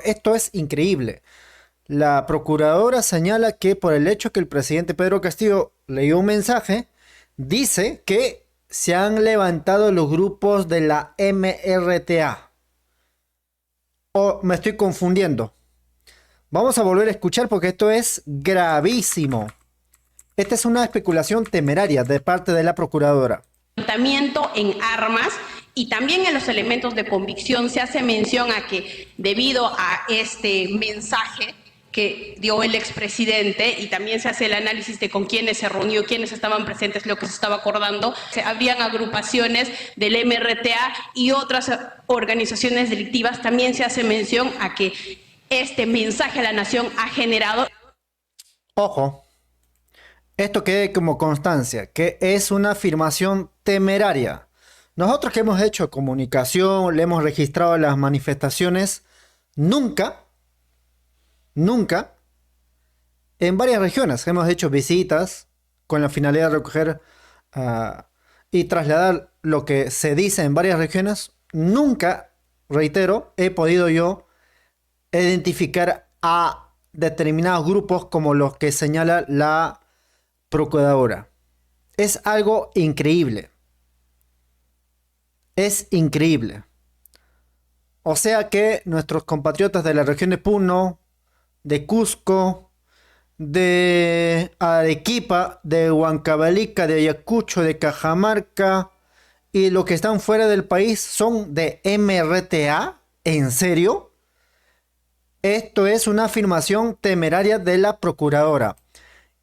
Esto es increíble. La procuradora señala que por el hecho que el presidente Pedro Castillo leyó un mensaje, dice que se han levantado los grupos de la MRTA. O me estoy confundiendo. Vamos a volver a escuchar porque esto es gravísimo. Esta es una especulación temeraria de parte de la procuradora. En armas y también en los elementos de convicción se hace mención a que debido a este mensaje que dio el expresidente y también se hace el análisis de con quiénes se reunió, quiénes estaban presentes, lo que se estaba acordando, habrían agrupaciones del MRTA y otras organizaciones delictivas, también se hace mención a que este mensaje a la nación ha generado... Ojo, esto quede como constancia, que es una afirmación temeraria. Nosotros que hemos hecho comunicación, le hemos registrado las manifestaciones, nunca, nunca, en varias regiones hemos hecho visitas con la finalidad de recoger y trasladar lo que se dice en varias regiones. Nunca, reitero, he podido yo identificar a determinados grupos como los que señala la procuradora. Es algo increíble. Es increíble. O sea que nuestros compatriotas de la región de Puno, de Cusco, de Arequipa, de Huancavelica, de Ayacucho, de Cajamarca y los que están fuera del país son de MRTA. ¿En serio? Esto es una afirmación temeraria de la procuradora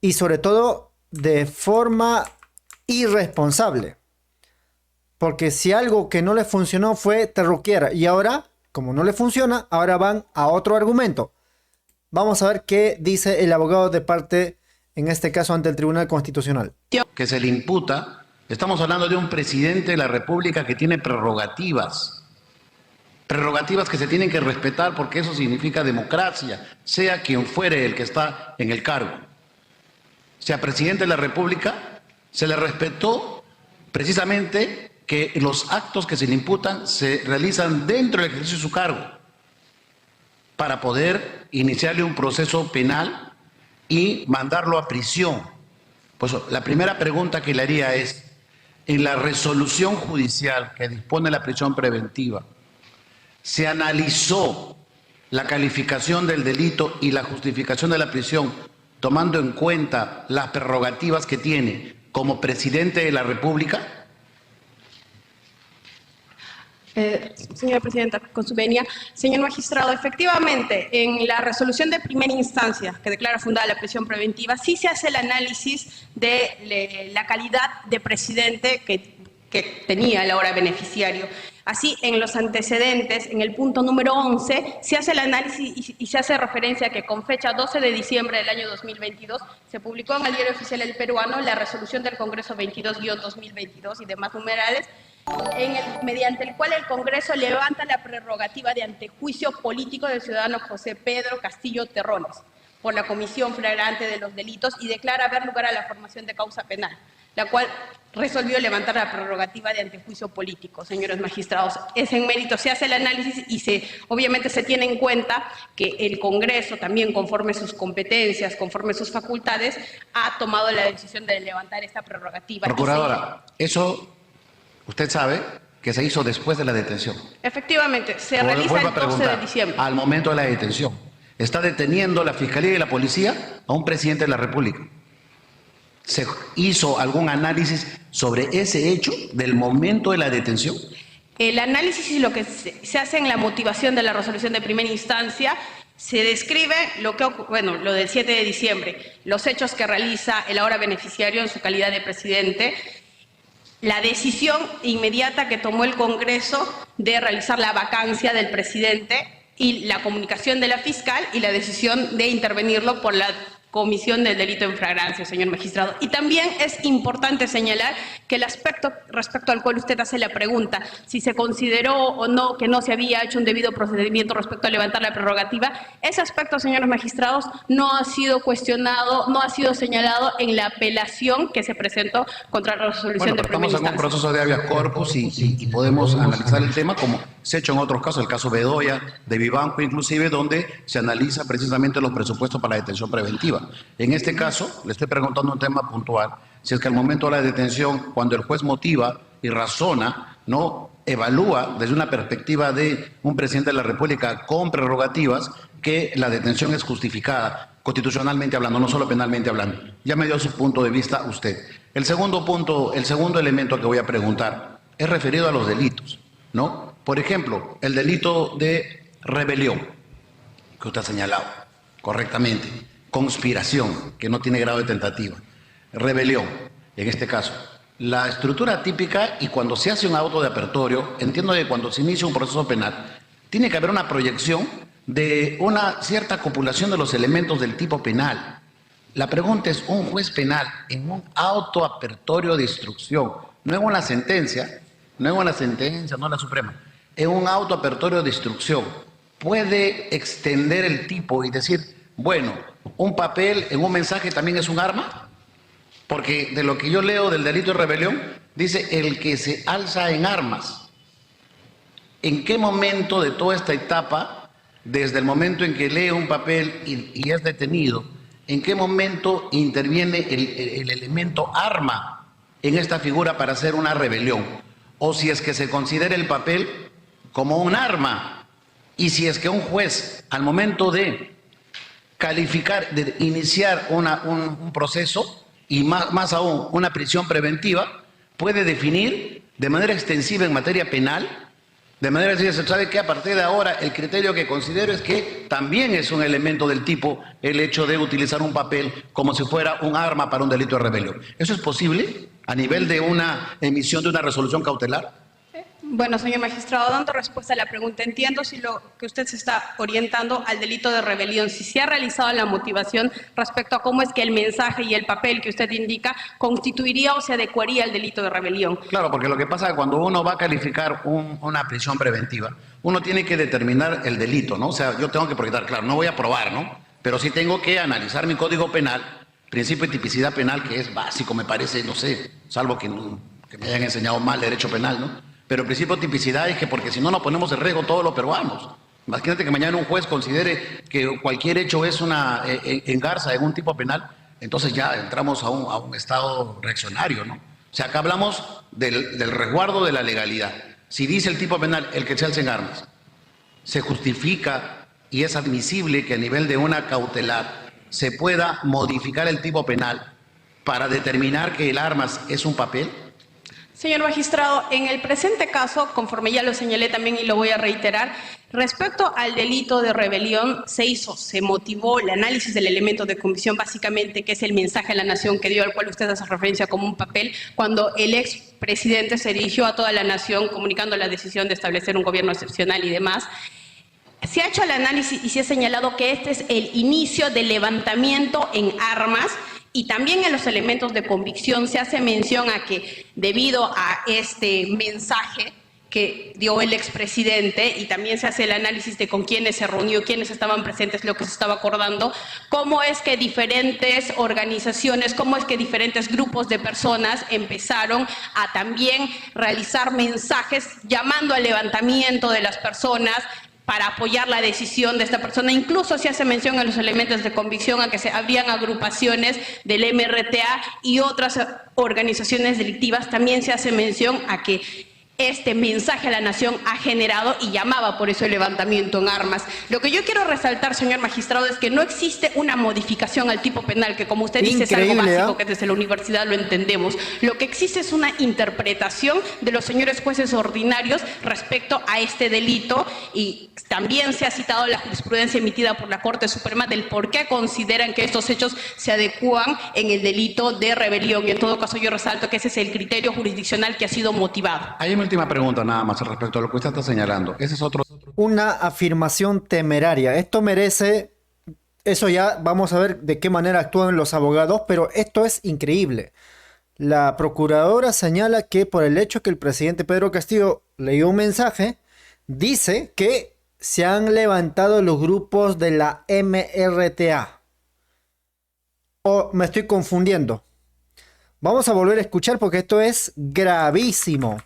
y sobre todo de forma irresponsable. Porque si algo que no le funcionó fue terruquear y ahora, como no le funciona, ahora van a otro argumento. Vamos a ver qué dice el abogado de parte, en este caso ante el Tribunal Constitucional. Que se le imputa, estamos hablando de un presidente de la República que tiene prerrogativas. Prerrogativas que se tienen que respetar porque eso significa democracia, sea quien fuere el que está en el cargo. Sea presidente de la República, se le respetó precisamente que los actos que se le imputan se realizan dentro del ejercicio de su cargo para poder iniciarle un proceso penal y mandarlo a prisión. Pues la primera pregunta que le haría es, en la resolución judicial que dispone la prisión preventiva, ¿se analizó la calificación del delito y la justificación de la prisión tomando en cuenta las prerrogativas que tiene como presidente de la República? Señora Presidenta, con su venia. Señor magistrado, efectivamente, en la resolución de primera instancia que declara fundada la prisión preventiva, sí se hace el análisis de la calidad de presidente que tenía el ahora beneficiario. Así, en los antecedentes, en el punto número 11, se hace el análisis y se hace referencia a que con fecha 12 de diciembre del año 2022 se publicó en el Diario Oficial El Peruano la resolución del Congreso 22-2022 y demás numerales, mediante el cual el Congreso levanta la prerrogativa de antejuicio político del ciudadano José Pedro Castillo Terrones por la comisión flagrante de los delitos y declara haber lugar a la formación de causa penal, la cual resolvió levantar la prerrogativa de antejuicio político. Señores magistrados, es en mérito, se hace el análisis y obviamente se tiene en cuenta que el Congreso también, conforme sus competencias, conforme sus facultades, ha tomado la decisión de levantar esta prerrogativa. Procuradora, eso usted sabe que se hizo después de la detención. Efectivamente, se realiza el 12 de diciembre. Al momento de la detención, está deteniendo la Fiscalía y la Policía a un presidente de la República. ¿Se hizo algún análisis sobre ese hecho del momento de la detención? El análisis y lo que se hace en la motivación de la resolución de primera instancia se describe lo del 7 de diciembre, los hechos que realiza el ahora beneficiario en su calidad de presidente, la decisión inmediata que tomó el Congreso de realizar la vacancia del presidente y la comunicación de la fiscal y la decisión de intervenirlo por la comisión del delito en flagrancia, señor magistrado. Y también es importante señalar que el aspecto respecto al cual usted hace la pregunta, si se consideró o no que no se había hecho un debido procedimiento respecto a levantar la prerrogativa, ese aspecto, señores magistrados, no ha sido cuestionado, no ha sido señalado en la apelación que se presentó contra la resolución de primera instancia. Estamos en un proceso de habeas corpus y podemos analizar el tema como se ha hecho en otros casos, el caso Bedoya, de Vivanco inclusive, donde se analiza precisamente los presupuestos para la detención preventiva. En este caso, le estoy preguntando un tema puntual, si es que al momento de la detención, cuando el juez motiva y razona, no evalúa desde una perspectiva de un presidente de la República con prerrogativas que la detención es justificada, constitucionalmente hablando, no solo penalmente hablando. Ya me dio su punto de vista usted. El segundo punto, el segundo elemento que voy a preguntar es referido a los delitos, ¿no? Por ejemplo, el delito de rebelión, que usted ha señalado correctamente, conspiración, que no tiene grado de tentativa, rebelión, en este caso. La estructura típica, y cuando se hace un auto de apertorio, entiendo que cuando se inicia un proceso penal, tiene que haber una proyección de una cierta copulación de los elementos del tipo penal. La pregunta es, un juez penal en un auto apertorio de instrucción, no en una sentencia, no la Suprema, en un auto apertorio de instrucción, puede extender el tipo y decir, bueno, un papel en un mensaje también es un arma, porque de lo que yo leo del delito de rebelión, dice el que se alza en armas. ¿En qué momento de toda esta etapa, desde el momento en que lee un papel y es detenido, en qué momento interviene el elemento arma en esta figura para hacer una rebelión? O si es que se considera el papel como un arma, y si es que un juez, al momento de calificar, de iniciar un proceso, y más aún una prisión preventiva, puede definir de manera extensiva en materia penal, de manera que se sabe que a partir de ahora el criterio que considero es que también es un elemento del tipo el hecho de utilizar un papel como si fuera un arma para un delito de rebelión. ¿Eso es posible a nivel de una emisión de una resolución cautelar? Bueno, señor magistrado, dando respuesta a la pregunta, entiendo si lo que usted se está orientando al delito de rebelión, si se ha realizado la motivación respecto a cómo es que el mensaje y el papel que usted indica constituiría o se adecuaría al delito de rebelión. Claro, porque lo que pasa es que cuando uno va a calificar una prisión preventiva, uno tiene que determinar el delito, ¿no? O sea, yo tengo que proyectar, claro, no voy a probar, ¿no? Pero sí tengo que analizar mi código penal, principio de tipicidad penal, que es básico, me parece, no sé, salvo que me hayan enseñado mal derecho penal, ¿no? Pero el principio de tipicidad es que porque si no nos ponemos en riesgo todos los peruanos. Imagínate que mañana un juez considere que cualquier hecho es una engarza en un tipo penal, entonces ya entramos a un estado reaccionario, ¿no? O sea, acá hablamos del resguardo de la legalidad. Si dice el tipo penal, el que se alza en armas, se justifica y es admisible que a nivel de una cautelar se pueda modificar el tipo penal para determinar que el armas es un papel. Señor magistrado, en el presente caso, conforme ya lo señalé también y lo voy a reiterar, respecto al delito de rebelión, se motivó el análisis del elemento de convicción básicamente, que es el mensaje a la nación que dio, al cual usted hace referencia como un papel, cuando el expresidente se dirigió a toda la nación comunicando la decisión de establecer un gobierno excepcional y demás. Se ha hecho el análisis y se ha señalado que este es el inicio del levantamiento en armas. Y también en los elementos de convicción se hace mención a que debido a este mensaje que dio el expresidente, y también se hace el análisis de con quiénes se reunió, quiénes estaban presentes, lo que se estaba acordando, cómo es que diferentes organizaciones, cómo es que diferentes grupos de personas empezaron a también realizar mensajes llamando al levantamiento de las personas, para apoyar la decisión de esta persona. Incluso se hace mención en los elementos de convicción a que se habrían agrupaciones del MRTA y otras organizaciones delictivas. También se hace mención a que este mensaje a la nación ha generado y llamaba por eso el levantamiento en armas. Lo que yo quiero resaltar, señor magistrado, es que no existe una modificación al tipo penal, que como usted dice es algo básico, que desde la universidad lo entendemos. Lo que existe es una interpretación de los señores jueces ordinarios respecto a este delito, y también se ha citado la jurisprudencia emitida por la Corte Suprema del por qué consideran que estos hechos se adecúan en el delito de rebelión, y en todo caso yo resalto que ese es el criterio jurisdiccional que ha sido motivado. Hay una última pregunta nada más respecto a lo que usted está señalando. Ese es otro. Una afirmación temeraria. Esto merece eso ya vamos a ver de qué manera actúan los abogados, pero esto es increíble. La procuradora señala que por el hecho que el presidente Pedro Castillo leyó un mensaje, dice que se han levantado los grupos de la MRTA. ¿O me estoy confundiendo? Vamos a volver a escuchar porque esto es gravísimo.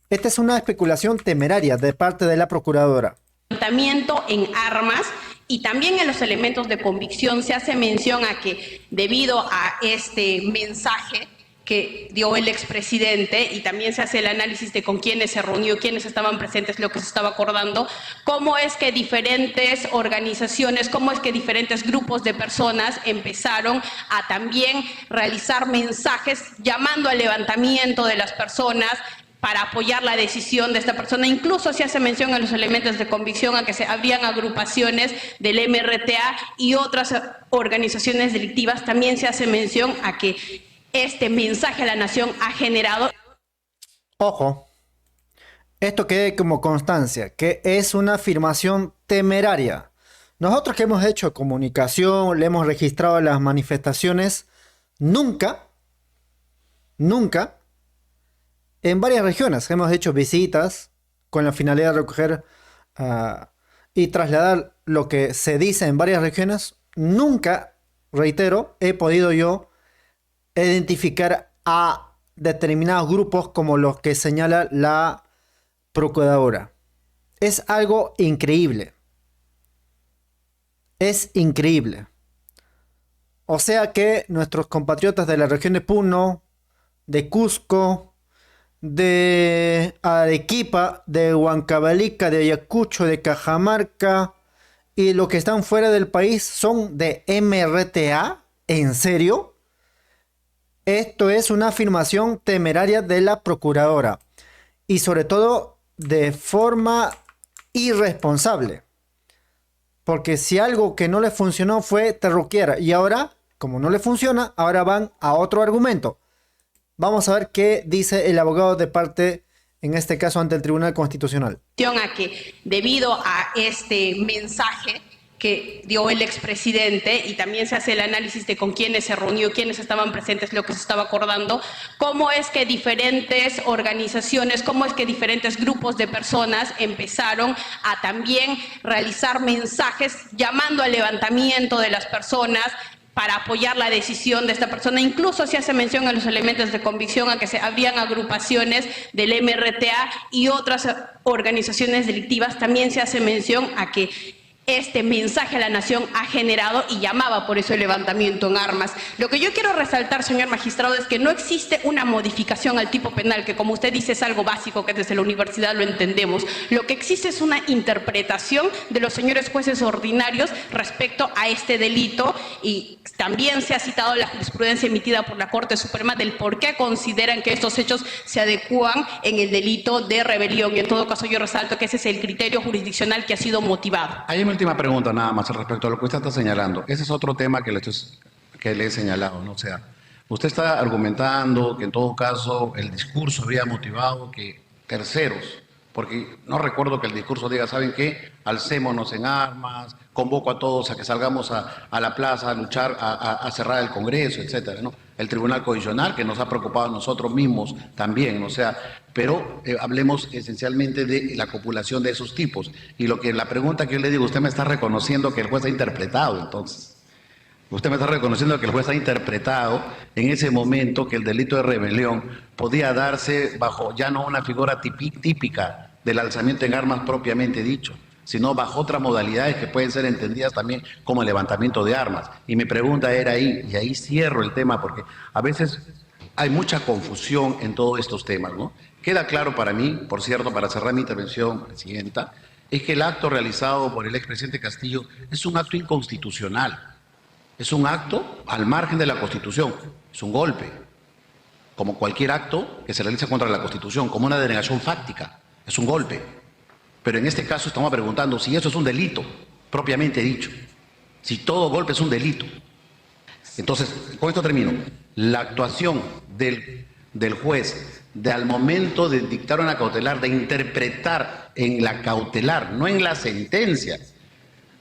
Esta es una especulación temeraria de parte de la procuradora. Levantamiento en armas, y también en los elementos de convicción se hace mención a que debido a este mensaje que dio el expresidente, y también se hace el análisis de con quiénes se reunió, quiénes estaban presentes, lo que se estaba acordando, cómo es que diferentes organizaciones, cómo es que diferentes grupos de personas empezaron a también realizar mensajes llamando al levantamiento de las personas para apoyar la decisión de esta persona. Incluso se hace mención en los elementos de convicción a que se habrían agrupaciones del MRTA y otras organizaciones delictivas. También se hace mención a que este mensaje a la nación ha generado... Ojo, esto quede como constancia, que es una afirmación temeraria. Nosotros que hemos hecho comunicación, le hemos registrado las manifestaciones, nunca, en varias regiones hemos hecho visitas con la finalidad de recoger y trasladar lo que se dice en varias regiones. Nunca, reitero, he podido yo identificar a determinados grupos como los que señala la procuradora. Es algo increíble. Es increíble. O sea que nuestros compatriotas de la región de Puno, de Cusco, de Arequipa, de Huancavelica, de Ayacucho, de Cajamarca y los que están fuera del país son de MRTA. ¿En serio? Esto es una afirmación temeraria de la procuradora y sobre todo de forma irresponsable. Porque si algo que no le funcionó fue terruquear y ahora, como no le funciona, ahora van a otro argumento. Vamos a ver qué dice el abogado de parte, en este caso ante el Tribunal Constitucional. A que debido a este mensaje que dio el expresidente, y también se hace el análisis de con quiénes se reunió, quiénes estaban presentes, lo que se estaba acordando, cómo es que diferentes organizaciones, cómo es que diferentes grupos de personas empezaron a también realizar mensajes llamando al levantamiento de las personas para apoyar la decisión de esta persona. Incluso se hace mención en los elementos de convicción a que se habrían agrupaciones del MRTA y otras organizaciones delictivas. También se hace mención a que este mensaje a la nación ha generado y llamaba por eso el levantamiento en armas. Lo que yo quiero resaltar, señor magistrado, es que no existe una modificación al tipo penal, que como usted dice es algo básico, que desde la universidad lo entendemos. Lo que existe es una interpretación de los señores jueces ordinarios respecto a este delito, y también se ha citado la jurisprudencia emitida por la Corte Suprema del por qué consideran que estos hechos se adecúan en el delito de rebelión, y en todo caso yo resalto que ese es el criterio jurisdiccional que ha sido motivado. Hay una última pregunta nada más respecto a lo que usted está señalando. Ese es otro tema que le he señalado, ¿no? O sea, usted está argumentando que en todo caso el discurso habría motivado que terceros, porque no recuerdo que el discurso diga, ¿saben qué? Alcémonos en armas, convoco a todos a que salgamos a la plaza a luchar, a cerrar el Congreso, etcétera, ¿no? El Tribunal Constitucional, que nos ha preocupado a nosotros mismos también, o sea, pero hablemos esencialmente de la copulación de esos tipos. Y la pregunta que yo le digo, usted me está reconociendo que el juez ha interpretado, entonces. Usted me está reconociendo que el juez ha interpretado en ese momento que el delito de rebelión podía darse bajo ya no una figura típica del alzamiento en armas propiamente dicho, sino bajo otras modalidades que pueden ser entendidas también como el levantamiento de armas. Y mi pregunta era ahí, y ahí cierro el tema, porque a veces hay mucha confusión en todos estos temas, ¿no? Queda claro para mí, por cierto, para cerrar mi intervención, Presidenta, es que el acto realizado por el expresidente Castillo es un acto inconstitucional. Es un acto al margen de la Constitución, es un golpe, como cualquier acto que se realiza contra la Constitución, como una denegación fáctica, es un golpe. Pero en este caso estamos preguntando si eso es un delito, propiamente dicho, si todo golpe es un delito. Entonces, con esto termino. La actuación del juez al momento de dictar una cautelar, de interpretar en la cautelar, no en la sentencia,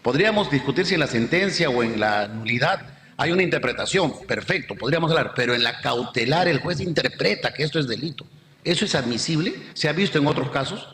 Podríamos discutir si en la sentencia o en la nulidad hay una interpretación, perfecto, podríamos hablar, pero en la cautelar el juez interpreta que esto es delito. ¿Eso es admisible? ¿Se ha visto en otros casos?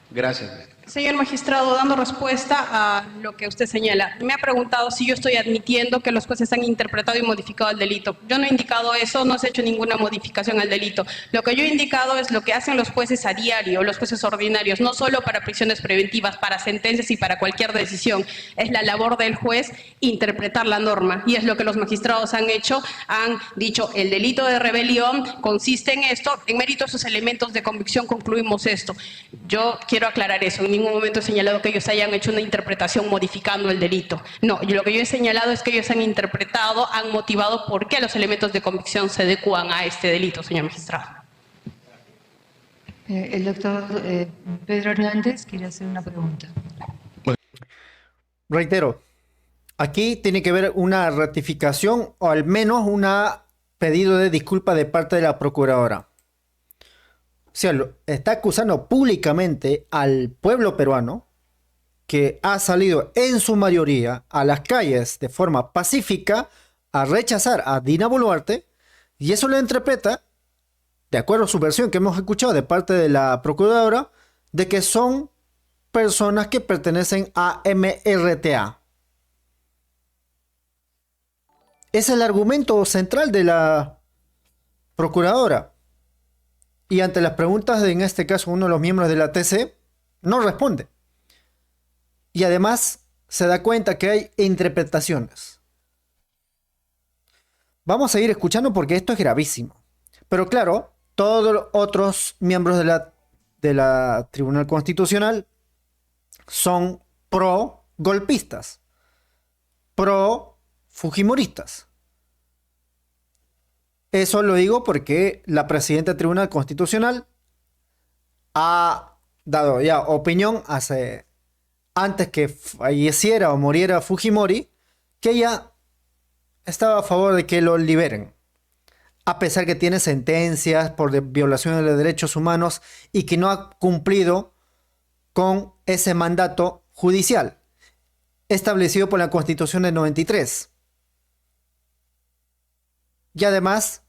Gracias. Señor magistrado, dando respuesta a lo que usted señala, me ha preguntado si yo estoy admitiendo que los jueces han interpretado y modificado el delito. Yo no he indicado eso, no se ha hecho ninguna modificación al delito. Lo que yo he indicado es lo que hacen los jueces a diario, los jueces ordinarios, no solo para prisiones preventivas, para sentencias y para cualquier decisión. Es la labor del juez interpretar la norma y es lo que los magistrados han hecho. Han dicho, el delito de rebelión consiste en esto, en mérito a sus elementos de convicción concluimos esto. Yo quiero aclarar eso. En ningún momento he señalado que ellos hayan hecho una interpretación modificando el delito. No, lo que yo he señalado es que ellos han interpretado, han motivado por qué los elementos de convicción se adecúan a este delito, señor magistrado. El doctor Pedro Hernández quiere hacer una pregunta. Reitero, aquí tiene que haber una ratificación o al menos un pedido de disculpa de parte de la procuradora. O sea, está acusando públicamente al pueblo peruano que ha salido en su mayoría a las calles de forma pacífica a rechazar a Dina Boluarte, y eso lo interpreta, de acuerdo a su versión que hemos escuchado de parte de la procuradora, de que son personas que pertenecen a MRTA. Es el argumento central de la procuradora. Y ante las preguntas de, en este caso, uno de los miembros de la TC, no responde. Y además se da cuenta que hay interpretaciones. Vamos a seguir escuchando porque esto es gravísimo. Pero claro, todos los otros miembros de la Tribunal Constitucional son pro golpistas, pro fujimoristas. Eso lo digo porque la presidenta del Tribunal Constitucional ha dado ya opinión antes que falleciera o muriera Fujimori, que ella estaba a favor de que lo liberen, a pesar que tiene sentencias por violación de los derechos humanos y que no ha cumplido con ese mandato judicial establecido por la Constitución del 93. Y además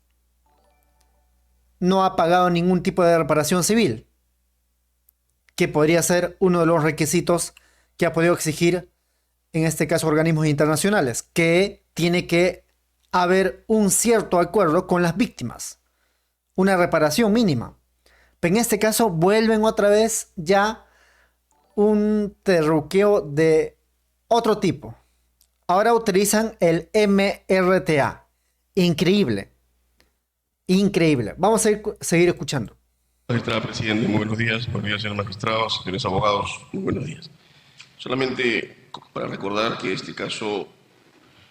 no ha pagado ningún tipo de reparación civil, que podría ser uno de los requisitos que ha podido exigir, en este caso, organismos internacionales, que tiene que haber un cierto acuerdo con las víctimas, una reparación mínima. Pero en este caso vuelven otra vez ya un terruqueo de otro tipo. Ahora utilizan el MRTA. Increíble. Increíble. Vamos a seguir escuchando. Magistrada Presidente, muy buenos días. Buenos días, señores magistrados, señores abogados. Muy buenos días. Solamente para recordar que este caso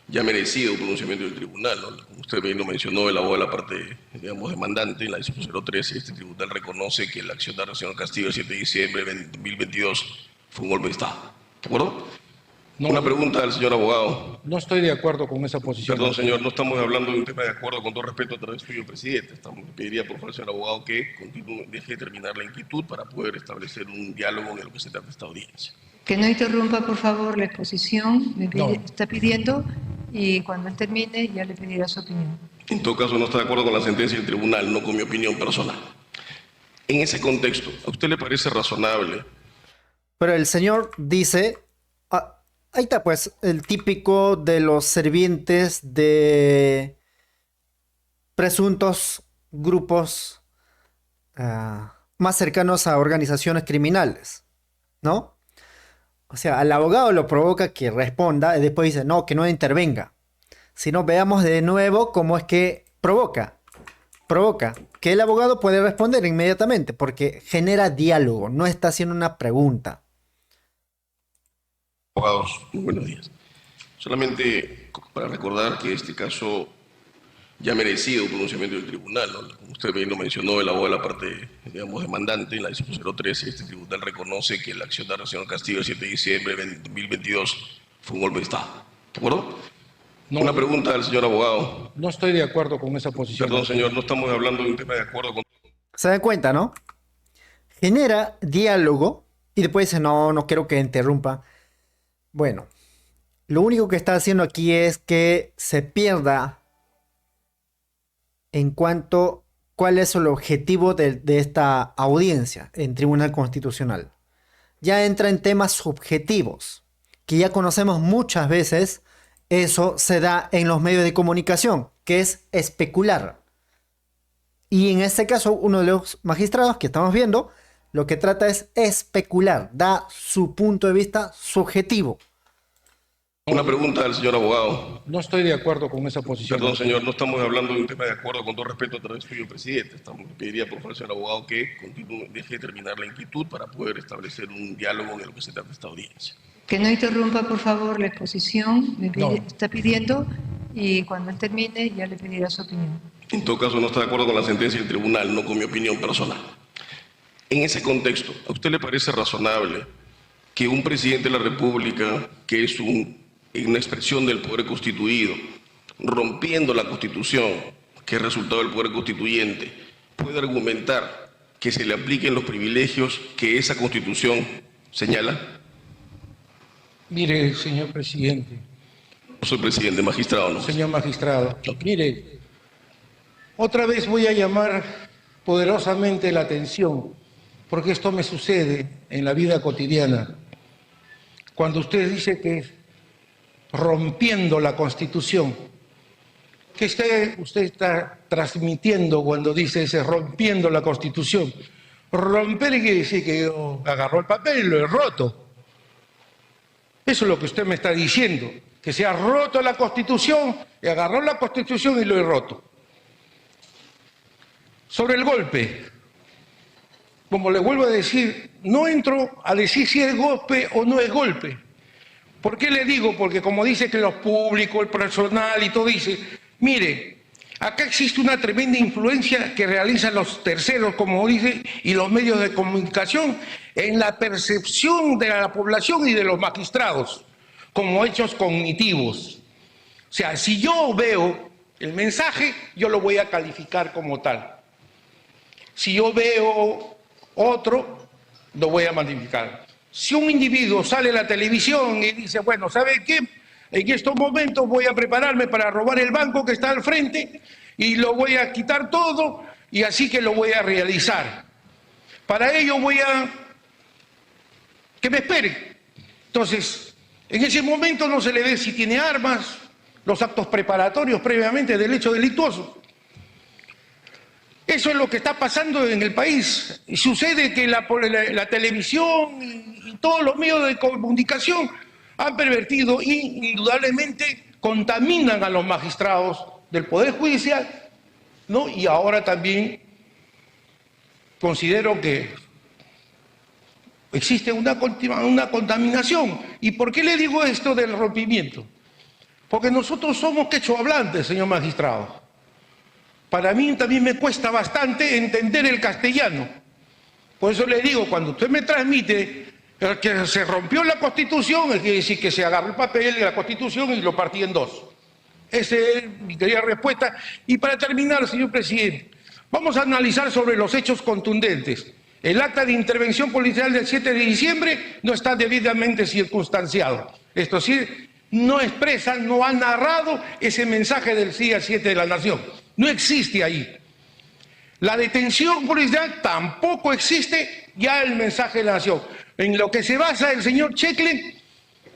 ya ha merecido un pronunciamiento del tribunal, ¿no? Como usted bien lo mencionó, el abogado de la parte, digamos, demandante, en la disposición 013, este tribunal reconoce que la acción del señor Castillo el 7 de diciembre de 2022 fue un golpe de Estado. ¿De acuerdo? No, una pregunta al señor abogado. No estoy de acuerdo con esa posición. Perdón, señor, no estamos hablando de un tema de acuerdo, con todo respeto a través suyo, presidente. Pediría por favor al señor abogado que continúe, deje de terminar la inquietud para poder establecer un diálogo en lo que se trata de esta audiencia. Que no interrumpa, por favor, la exposición. No. Está pidiendo y cuando él termine ya le pedirá su opinión. En todo caso, no está de acuerdo con la sentencia del tribunal, no con mi opinión personal. En ese contexto, ¿a usted le parece razonable? Pero el señor dice... ahí está pues el típico de los servientes de presuntos grupos más cercanos a organizaciones criminales, ¿no? O sea, al abogado lo provoca que responda y después dice, no, que no intervenga. Si no, veamos de nuevo cómo es que provoca que el abogado puede responder inmediatamente porque genera diálogo, no está haciendo una pregunta. Abogados, muy buenos días. Solamente para recordar que este caso ya ha merecido un pronunciamiento del tribunal, ¿no? Como usted bien lo mencionó, el abogado de la parte, digamos, demandante, en la disposición 013, este tribunal reconoce que la acción del señor Castillo el 7 de diciembre de 2022 fue un golpe de Estado. ¿De acuerdo? No, una pregunta al señor abogado. No estoy de acuerdo con esa posición. Perdón, señor, no estamos hablando de un tema de acuerdo con... ¿Se dan cuenta, no? Genera diálogo y después dice, no quiero que interrumpa. Bueno, lo único que está haciendo aquí es que se pierda en cuanto cuál es el objetivo de esta audiencia en Tribunal Constitucional. Ya entra en temas subjetivos, que ya conocemos muchas veces. Eso se da en los medios de comunicación, que es especular. Y en este caso, uno de los magistrados que estamos viendo, lo que trata es especular, da su punto de vista subjetivo. Una pregunta al señor abogado. No estoy de acuerdo con esa posición. Perdón, señor, no estamos hablando de un tema de acuerdo, con todo respeto a través suyo, presidente. Pediría por favor al señor abogado que continúe, deje de terminar la inquietud para poder establecer un diálogo en lo que se trata de esta audiencia. Que no interrumpa, por favor, la exposición. No. Está pidiendo y cuando él termine ya le pedirá su opinión. En todo caso, no está de acuerdo con la sentencia del tribunal, no con mi opinión personal. En ese contexto, ¿a usted le parece razonable que un presidente de la República, que es una expresión del poder constituido, rompiendo la Constitución, que es resultado del poder constituyente, pueda argumentar que se le apliquen los privilegios que esa Constitución señala? Mire, señor presidente. No soy presidente, magistrado, ¿no? Señor magistrado. Ok. Mire, otra vez voy a llamar poderosamente la atención, porque esto me sucede en la vida cotidiana. Cuando usted dice que es rompiendo la Constitución, ¿qué usted está transmitiendo cuando dice ese rompiendo la Constitución? Romper quiere decir que yo agarró el papel y lo he roto. Eso es lo que usted me está diciendo, que se ha roto la Constitución, y agarró la Constitución y lo he roto. Sobre el golpe, como le vuelvo a decir, no entro a decir si es golpe o no es golpe. ¿Por qué le digo? Porque como dice que los públicos, el personal y todo dice, mire, acá existe una tremenda influencia que realizan los terceros, como dice, y los medios de comunicación en la percepción de la población y de los magistrados como hechos cognitivos. O sea, si yo veo el mensaje, yo lo voy a calificar como tal. Si yo veo otro, lo voy a magnificar. Si un individuo sale a la televisión y dice, bueno, ¿sabe qué? En estos momentos voy a prepararme para robar el banco que está al frente y lo voy a quitar todo y así que lo voy a realizar. Para ello voy a... que me espere. Entonces, en ese momento no se le ve si tiene armas, los actos preparatorios previamente del hecho delictuoso. Eso es lo que está pasando en el país. Y sucede que la televisión y todos los medios de comunicación han pervertido y indudablemente contaminan a los magistrados del Poder Judicial, ¿no? Y ahora también considero que existe una contaminación. ¿Y por qué le digo esto del rompimiento? Porque nosotros somos quechohablantes, señor magistrado. Para mí también me cuesta bastante entender el castellano. Por eso le digo, cuando usted me transmite que se rompió la Constitución, quiere decir que se agarró el papel de la Constitución y lo partí en dos. Esa es mi querida respuesta. Y para terminar, señor presidente, vamos a analizar sobre los hechos contundentes. El acta de intervención policial del 7 de diciembre no está debidamente circunstanciado. Esto sí, no expresa, no ha narrado ese mensaje del día 7 de la Nación. No existe ahí. La detención policial tampoco existe ya el mensaje de la Nación. En lo que se basa el señor Cheklen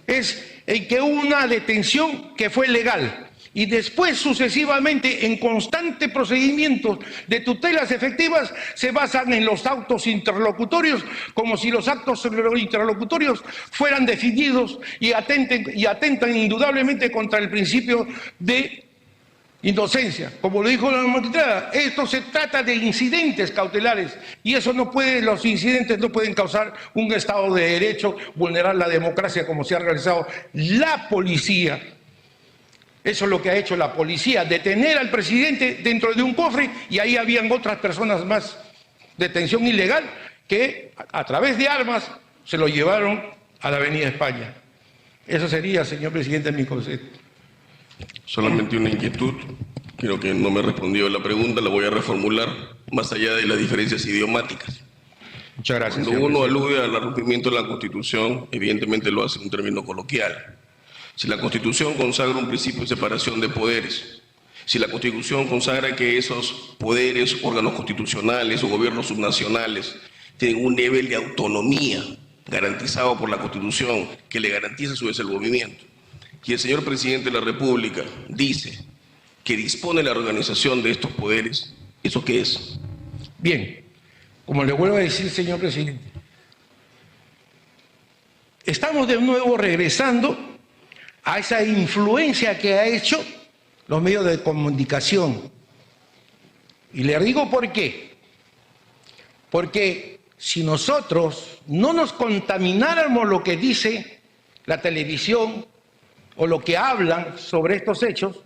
es en que hubo una detención que fue legal y después sucesivamente en constantes procedimientos de tutelas efectivas se basan en los actos interlocutorios como si los actos interlocutorios fueran definidos y atentan indudablemente contra el principio de inocencia. Como lo dijo la magistrada, esto se trata de incidentes cautelares y eso no puede, los incidentes no pueden causar un Estado de Derecho, vulnerar la democracia como se ha realizado la policía. Eso es lo que ha hecho la policía, detener al presidente dentro de un cofre y ahí habían otras personas más, detención ilegal, que a través de armas se lo llevaron a la Avenida España. Eso sería, señor presidente, mi concepto. Solamente una inquietud, creo que no me respondió la pregunta, la voy a reformular, más allá de las diferencias idiomáticas. Muchas gracias. Cuando uno alude al rompimiento de la Constitución, evidentemente lo hace en un término coloquial. Si la Constitución consagra un principio de separación de poderes, si la Constitución consagra que esos poderes, órganos constitucionales o gobiernos subnacionales tienen un nivel de autonomía garantizado por la Constitución que le garantiza su desenvolvimiento, y el señor presidente de la República dice que dispone la organización de estos poderes, ¿eso qué es? Bien, como le vuelvo a decir, señor presidente, estamos de nuevo regresando a esa influencia que ha hecho los medios de comunicación. Y le digo por qué. Porque si nosotros no nos contamináramos lo que dice la televisión o lo que hablan sobre estos hechos,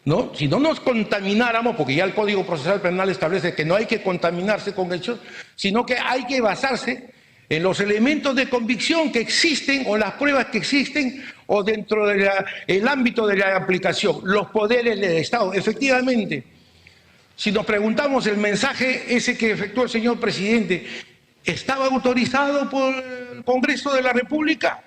¿no? Si no nos contamináramos, porque ya el Código Procesal Penal establece que no hay que contaminarse con hechos, sino que hay que basarse en los elementos de convicción que existen o las pruebas que existen o dentro del ámbito de la aplicación, los poderes del Estado. Efectivamente, si nos preguntamos el mensaje ese que efectuó el señor presidente, ¿estaba autorizado por el Congreso de la República?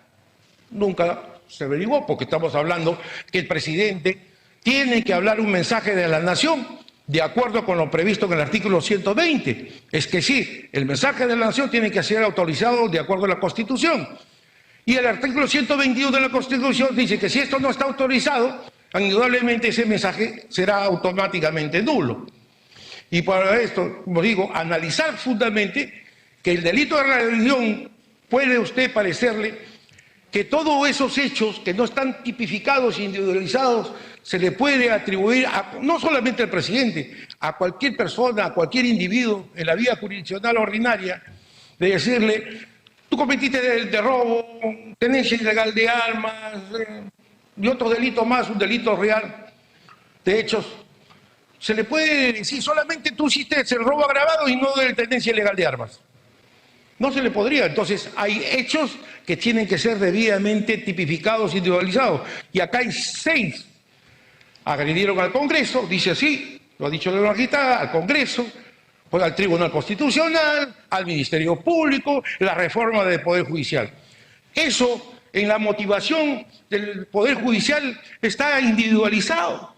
Nunca se averiguó, porque estamos hablando que el presidente tiene que hablar un mensaje de la nación de acuerdo con lo previsto en el artículo 120. Es que sí, el mensaje de la nación tiene que ser autorizado de acuerdo a la Constitución. Y el artículo 121 de la Constitución dice que si esto no está autorizado, indudablemente ese mensaje será automáticamente nulo. Y para esto, como digo, analizar fundamentalmente que el delito de rebelión puede a usted parecerle que todos esos hechos que no están tipificados e individualizados se le puede atribuir no solamente al presidente, a cualquier persona, a cualquier individuo en la vida jurisdiccional ordinaria, de decirle, tú cometiste de robo, tenencia ilegal de armas y otro delito más, un delito real de hechos. Se le puede decir, solamente tú hiciste el robo agravado y no de tenencia ilegal de armas. No se le podría. Entonces, hay hechos que tienen que ser debidamente tipificados e individualizados. Y acá hay 6. Agredieron al Congreso, dice así, lo ha dicho la magistrada, al Congreso, pues al Tribunal Constitucional, al Ministerio Público, la reforma del Poder Judicial. Eso, en la motivación del Poder Judicial, está individualizado.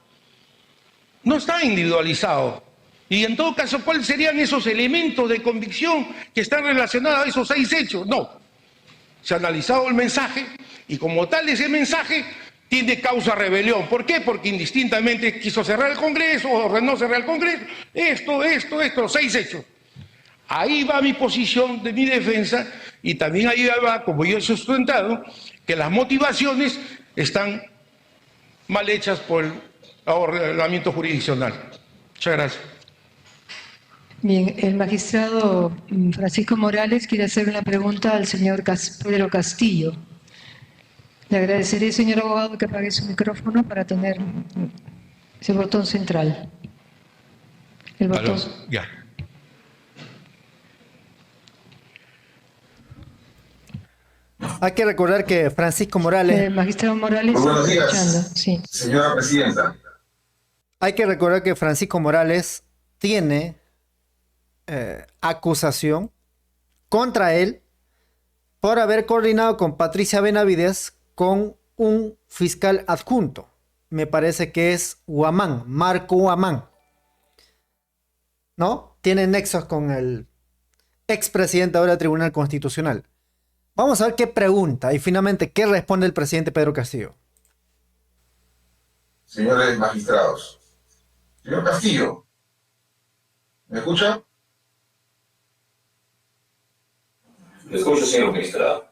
No está individualizado. Y en todo caso, ¿cuáles serían esos elementos de convicción que están relacionados a esos 6 hechos? No. Se ha analizado el mensaje y como tal ese mensaje tiene causa rebelión. ¿Por qué? Porque indistintamente quiso cerrar el Congreso o ordenó cerrar el Congreso. Esto, 6 hechos. Ahí va mi posición de mi defensa y también ahí va, como yo he sustentado, que las motivaciones están mal hechas por el ordenamiento jurisdiccional. Muchas gracias. Bien, el magistrado Francisco Morales quiere hacer una pregunta al señor Pedro Castillo. Le agradeceré, señor abogado, que apague su micrófono para tener ese botón central. El botón. Ya. Hay que recordar que Francisco Morales... El magistrado Morales. Muy buenos días, escuchando. Sí. señora presidenta. Hay que recordar que Francisco Morales tiene acusación contra él por haber coordinado con Patricia Benavides con un fiscal adjunto. Me parece que es Huamán, Marco Huamán. ¿No? Tiene nexos con el expresidente ahora del Tribunal Constitucional. Vamos a ver qué pregunta y finalmente qué responde el presidente Pedro Castillo. Señores magistrados. Señor Castillo, ¿me escucha? Le escucho, señor magistrado.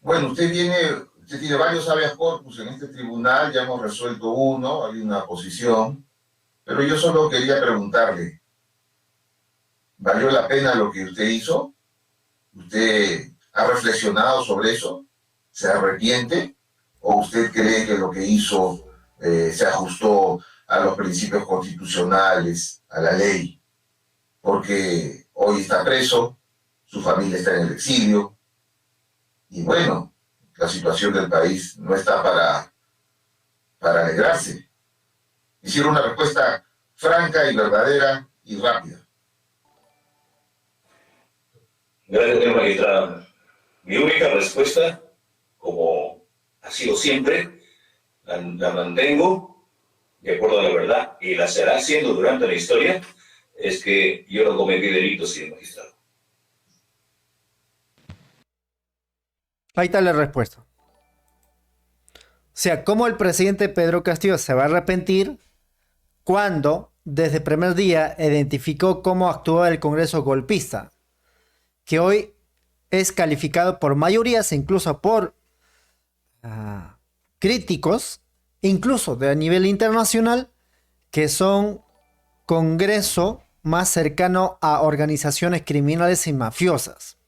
Bueno, usted tiene varios habeas corpus en este tribunal, ya hemos resuelto uno, hay una posición, pero yo solo quería preguntarle, ¿valió la pena lo que usted hizo? ¿Usted ha reflexionado sobre eso? ¿Se arrepiente? ¿O usted cree que lo que hizo se ajustó a los principios constitucionales, a la ley? Porque hoy está preso, su familia está en el exilio, y bueno, la situación del país no está para alegrarse. Hicieron una respuesta franca y verdadera y rápida. Gracias, señor magistrado. Mi única respuesta, como ha sido siempre, la mantengo de acuerdo a la verdad y la será haciendo durante la historia, es que yo no cometí delitos, señor magistrado. Ahí está la respuesta. O sea, ¿cómo el presidente Pedro Castillo se va a arrepentir cuando desde el primer día identificó cómo actuó el Congreso golpista, que hoy es calificado por mayorías, incluso por críticos, incluso de a nivel internacional, que son Congreso más cercano a organizaciones criminales y mafiosas?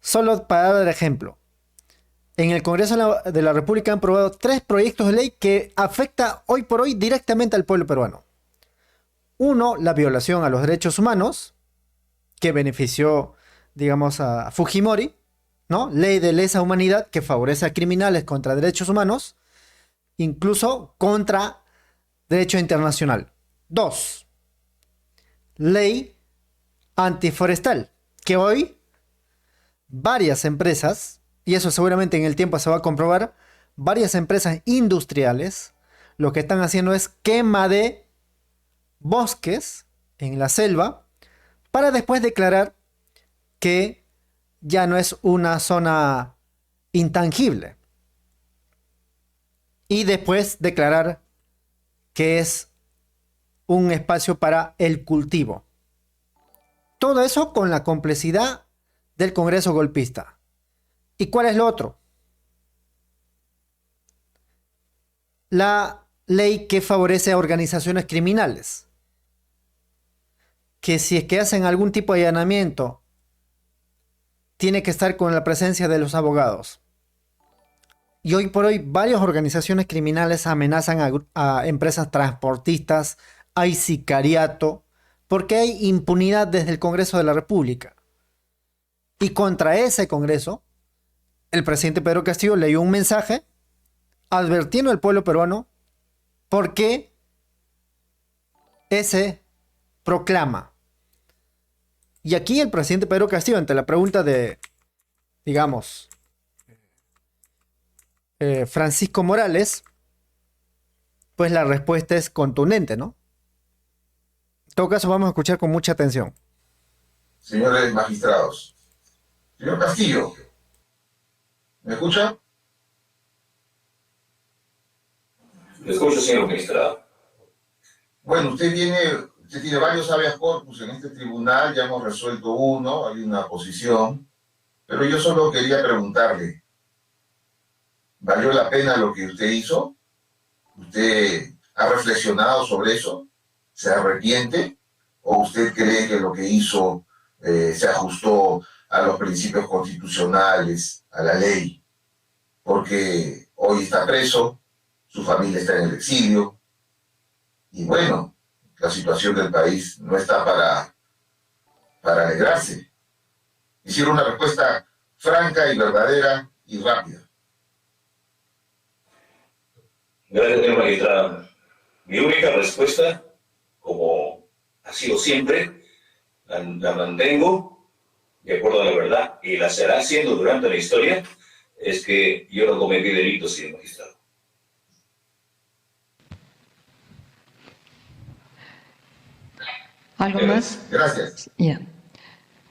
Solo para dar ejemplo, en el Congreso de la República han aprobado 3 proyectos de ley que afecta hoy por hoy directamente al pueblo peruano. Uno, la violación a los derechos humanos, que benefició, digamos, a Fujimori, ¿no? Ley de lesa humanidad que favorece a criminales contra derechos humanos, incluso contra derecho internacional. 2, ley antiforestal, que hoy varias empresas, y eso seguramente en el tiempo se va a comprobar, varias empresas industriales lo que están haciendo es quema de bosques en la selva para después declarar que ya no es una zona intangible y después declarar que es un espacio para el cultivo. Todo eso con la complicidad del Congreso golpista. ¿Y cuál es lo otro? La ley que favorece a organizaciones criminales, que si es que hacen algún tipo de allanamiento, tiene que estar con la presencia de los abogados. Y hoy por hoy varias organizaciones criminales amenazan a empresas transportistas, hay sicariato, porque hay impunidad desde el Congreso de la República. Y contra ese Congreso, el presidente Pedro Castillo leyó un mensaje advirtiendo al pueblo peruano por qué ese proclama. Y aquí el presidente Pedro Castillo, ante la pregunta de, digamos, Francisco Morales, pues la respuesta es contundente, ¿no? En todo caso, vamos a escuchar con mucha atención. Señores magistrados. Señor Castillo, ¿me escucha? Le escucho, señor magistrado. Bueno, usted tiene varios habeas corpus en este tribunal, ya hemos resuelto uno, hay una posición, pero yo solo quería preguntarle, ¿valió la pena lo que usted hizo? ¿Usted ha reflexionado sobre eso? ¿Se arrepiente? ¿O usted cree que lo que hizo se ajustó a los principios constitucionales, a la ley? Porque hoy está preso, su familia está en el exilio, y bueno, la situación del país no está para alegrarse. Quisiera una respuesta franca y verdadera y rápida. Gracias, señor magistrado. Mi única respuesta, como ha sido siempre, la mantengo de acuerdo a la verdad y la será haciendo durante la historia, es que yo no cometí delitos, señor magistrado. ¿Algo más? Gracias. Ya.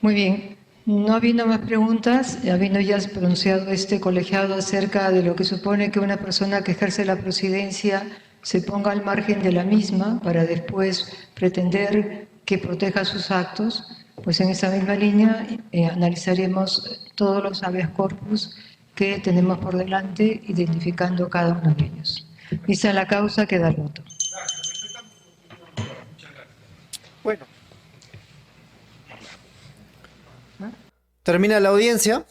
Muy bien. No habiendo más preguntas, habiendo ya pronunciado este colegiado acerca de lo que supone que una persona que ejerce la presidencia se ponga al margen de la misma para después pretender que proteja sus actos, pues en esa misma línea analizaremos todos los habeas corpus que tenemos por delante, identificando cada uno de ellos. Vista la causa, queda el voto. Bueno. Termina la audiencia.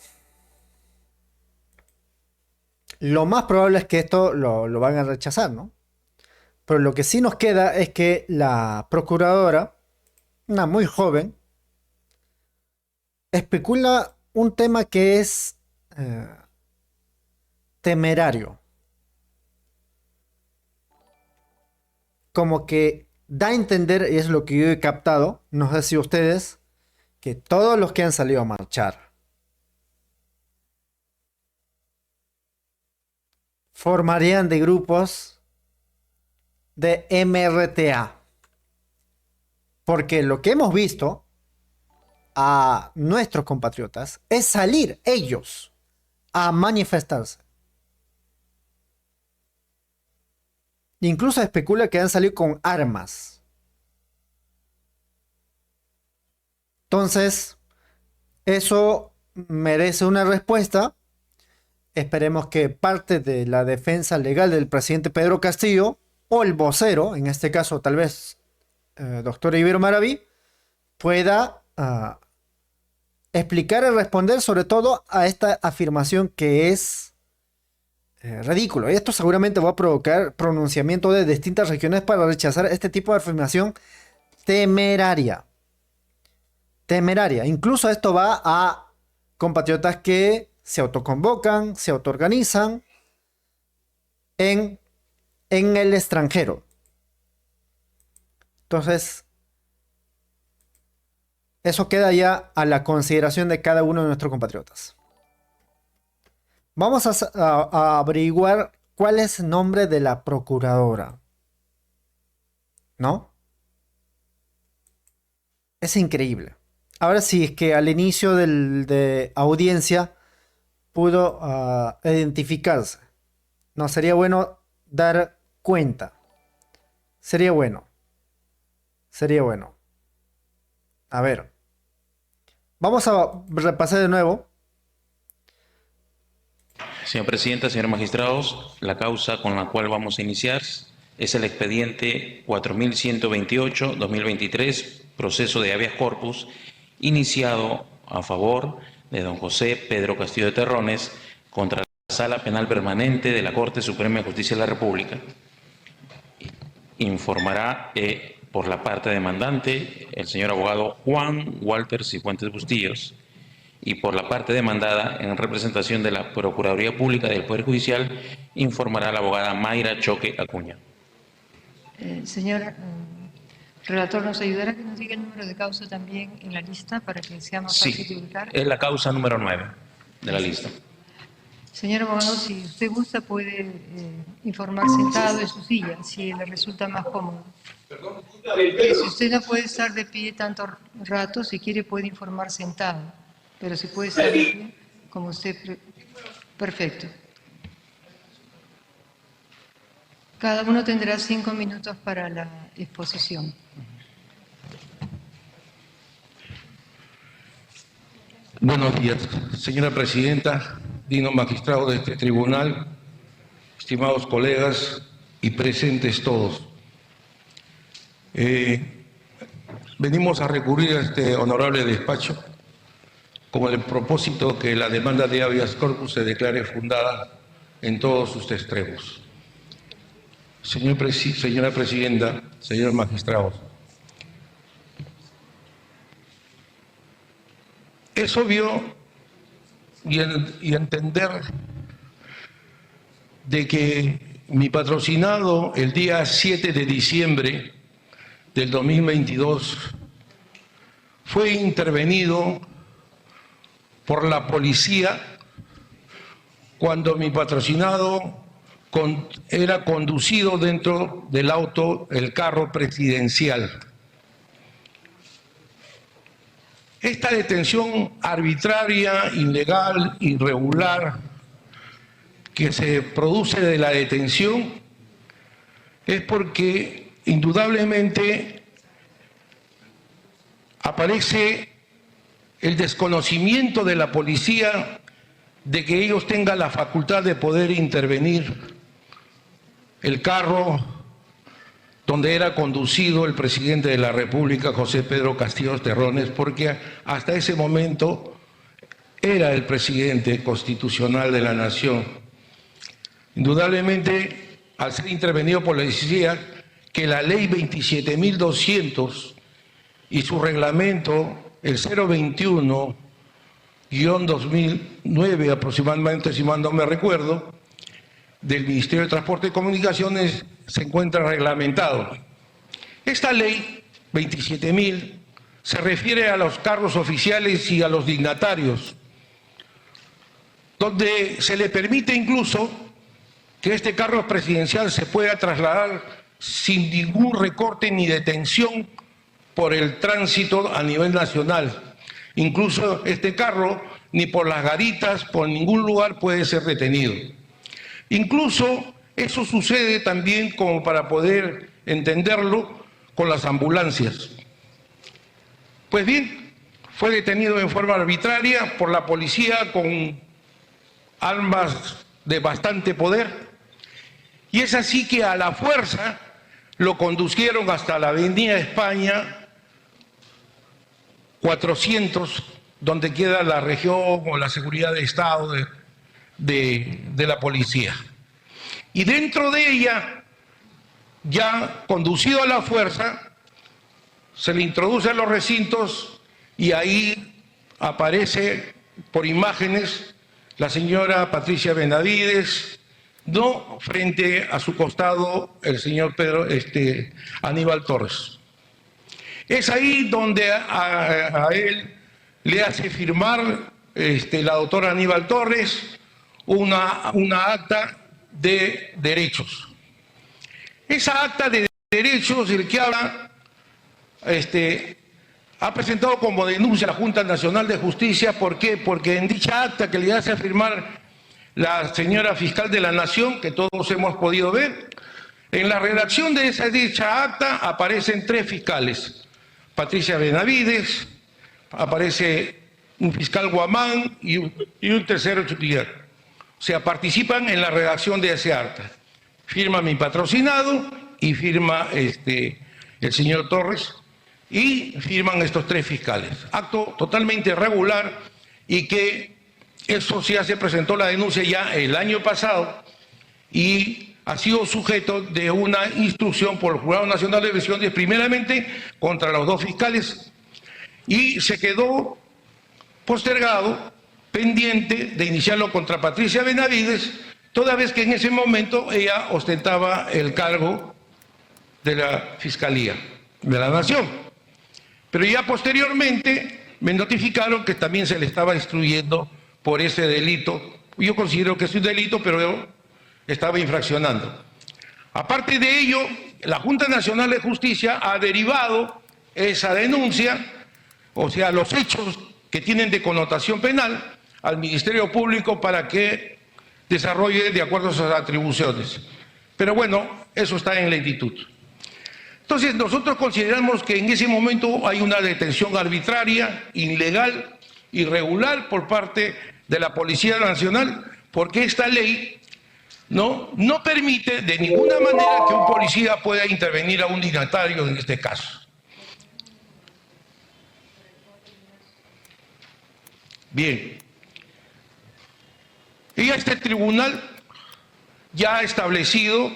Lo más probable es que esto lo van a rechazar, ¿no? Pero lo que sí nos queda es que la procuradora, una muy joven, especula un tema que es temerario. Como que da a entender, y es lo que yo he captado, no sé si ustedes, que todos los que han salido a marchar formarían de grupos de MRTA. Porque lo que hemos visto a nuestros compatriotas es salir ellos a manifestarse. Incluso especula que han salido con armas. Entonces, eso merece una respuesta. Esperemos que parte de la defensa legal del presidente Pedro Castillo, o el vocero, en este caso tal vez doctor Ibero Maraví, pueda explicar y responder sobre todo a esta afirmación que es ridículo. Y esto seguramente va a provocar pronunciamiento de distintas regiones para rechazar este tipo de afirmación temeraria. Temeraria. Incluso esto va a compatriotas que se autoconvocan, se autoorganizan en el extranjero. Entonces, eso queda ya a la consideración de cada uno de nuestros compatriotas. Vamos a averiguar cuál es el nombre de la procuradora. ¿No? Es increíble. Ahora sí, es que al inicio de audiencia pudo identificarse. No, sería bueno dar cuenta. Sería bueno. Sería bueno. A ver. Vamos a repasar de nuevo. Señora Presidenta, señores magistrados, la causa con la cual vamos a iniciar es el expediente 4128-2023, proceso de habeas corpus, iniciado a favor de don José Pedro Castillo de Terrones contra la Sala Penal Permanente de la Corte Suprema de Justicia de la República. Informará por la parte demandante el señor abogado Juan Walter Cifuentes Bustillos, y por la parte demandada, en representación de la Procuraduría Pública del Poder Judicial, informará la abogada Mayra Choque Acuña. Señor relator, ¿nos ayudará que nos diga el número de causa también en la lista para que sea más fácil de ubicar? Es la causa número 9 de la lista. Señor abogado, si usted gusta puede informar sentado en su silla, si le resulta más cómodo. Si usted no puede estar de pie tanto rato, si quiere puede informar sentado, pero si puede estar de pie, como usted... Perfecto. Cada uno tendrá 5 minutos para la exposición. Buenos días, señora presidenta, digno magistrado de este tribunal, estimados colegas y presentes todos. Venimos a recurrir a este honorable despacho con el propósito que la demanda de habeas corpus se declare fundada en todos sus extremos. Señora presidenta, señores magistrados, es obvio y entender de que mi patrocinado el día 7 de diciembre del 2022 fue intervenido por la policía cuando mi patrocinado era conducido dentro del auto, el carro presidencial. Esta detención arbitraria, ilegal, irregular, que se produce de la detención, es porque indudablemente aparece el desconocimiento de la policía de que ellos tengan la facultad de poder intervenir el carro donde era conducido el presidente de la República, José Pedro Castillo Terrones, porque hasta ese momento era el presidente constitucional de la nación. Indudablemente, al ser intervenido por la policía, que la ley 27.200 y su reglamento, el 021-2009 aproximadamente, si mal no me recuerdo, del Ministerio de Transporte y Comunicaciones, se encuentra reglamentado. Esta ley 27.000 se refiere a los cargos oficiales y a los dignatarios, donde se le permite incluso que este carro presidencial se pueda trasladar sin ningún recorte ni detención por el tránsito a nivel nacional. Incluso este carro, ni por las garitas, por ningún lugar puede ser detenido. Incluso eso sucede también, como para poder entenderlo, con las ambulancias. Pues bien, fue detenido en forma arbitraria por la policía con armas de bastante poder, y es así que a la fuerza lo conducieron hasta la Avenida España 400, donde queda la región o la seguridad de Estado de la policía. Y dentro de ella, ya conducido a la fuerza, se le introduce a los recintos y ahí aparece por imágenes la señora Patricia Benavides, no frente a su costado el señor Aníbal Torres. Es ahí donde a él le hace firmar la doctora Aníbal Torres una acta de derechos. Esa acta de derechos, el que habla, ha presentado como denuncia a la Junta Nacional de Justicia. ¿Por qué? Porque en dicha acta que le hace firmar la señora fiscal de la Nación, que todos hemos podido ver, en la redacción de dicha acta aparecen 3 fiscales. Patricia Benavides, aparece un fiscal Guamán y un tercero Chutillán. O sea, participan en la redacción de ese acta. Firma mi patrocinado y firma el señor Torres y firman estos 3 fiscales. Acto totalmente irregular y que eso ya se presentó la denuncia ya el año pasado y ha sido sujeto de una instrucción por el Jurado Nacional de Elecciones, primeramente contra los 2 fiscales, y se quedó postergado, pendiente de iniciarlo contra Patricia Benavides, toda vez que en ese momento ella ostentaba el cargo de la Fiscalía de la Nación. Pero ya posteriormente me notificaron que también se le estaba instruyendo por ese delito. Yo considero que es un delito, pero yo estaba infraccionando. Aparte de ello, la Junta Nacional de Justicia ha derivado esa denuncia, o sea, los hechos que tienen de connotación penal, al Ministerio Público para que desarrolle de acuerdo a sus atribuciones. Pero bueno, eso está en lentitud. Entonces, nosotros consideramos que en ese momento hay una detención arbitraria, ilegal, irregular por parte de la Policía Nacional, porque esta ley no permite de ninguna manera que un policía pueda intervenir a un dignatario en este caso. Bien. Y este tribunal ya ha establecido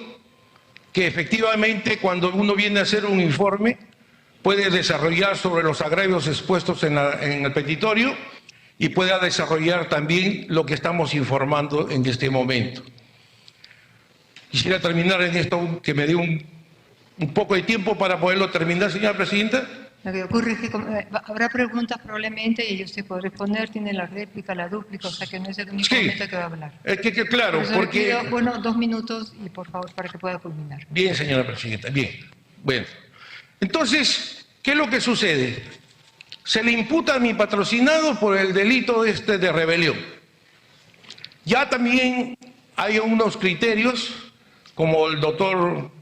que efectivamente cuando uno viene a hacer un informe puede desarrollar sobre los agravios expuestos en el petitorio y pueda desarrollar también lo que estamos informando en este momento. Quisiera terminar en esto, que me dé un poco de tiempo para poderlo terminar, señora presidenta. Lo que ocurre es que habrá preguntas probablemente y usted podrá responder, tiene la réplica, la dúplica, o sea que no es el único momento que va a hablar. Claro, porque... Pido, bueno, 2 minutos y por favor para que pueda culminar. Bien, señora presidenta, bien. Bueno, entonces, ¿qué es lo que sucede? Se le imputa a mi patrocinado por el delito de rebelión. Ya también hay unos criterios, como el doctor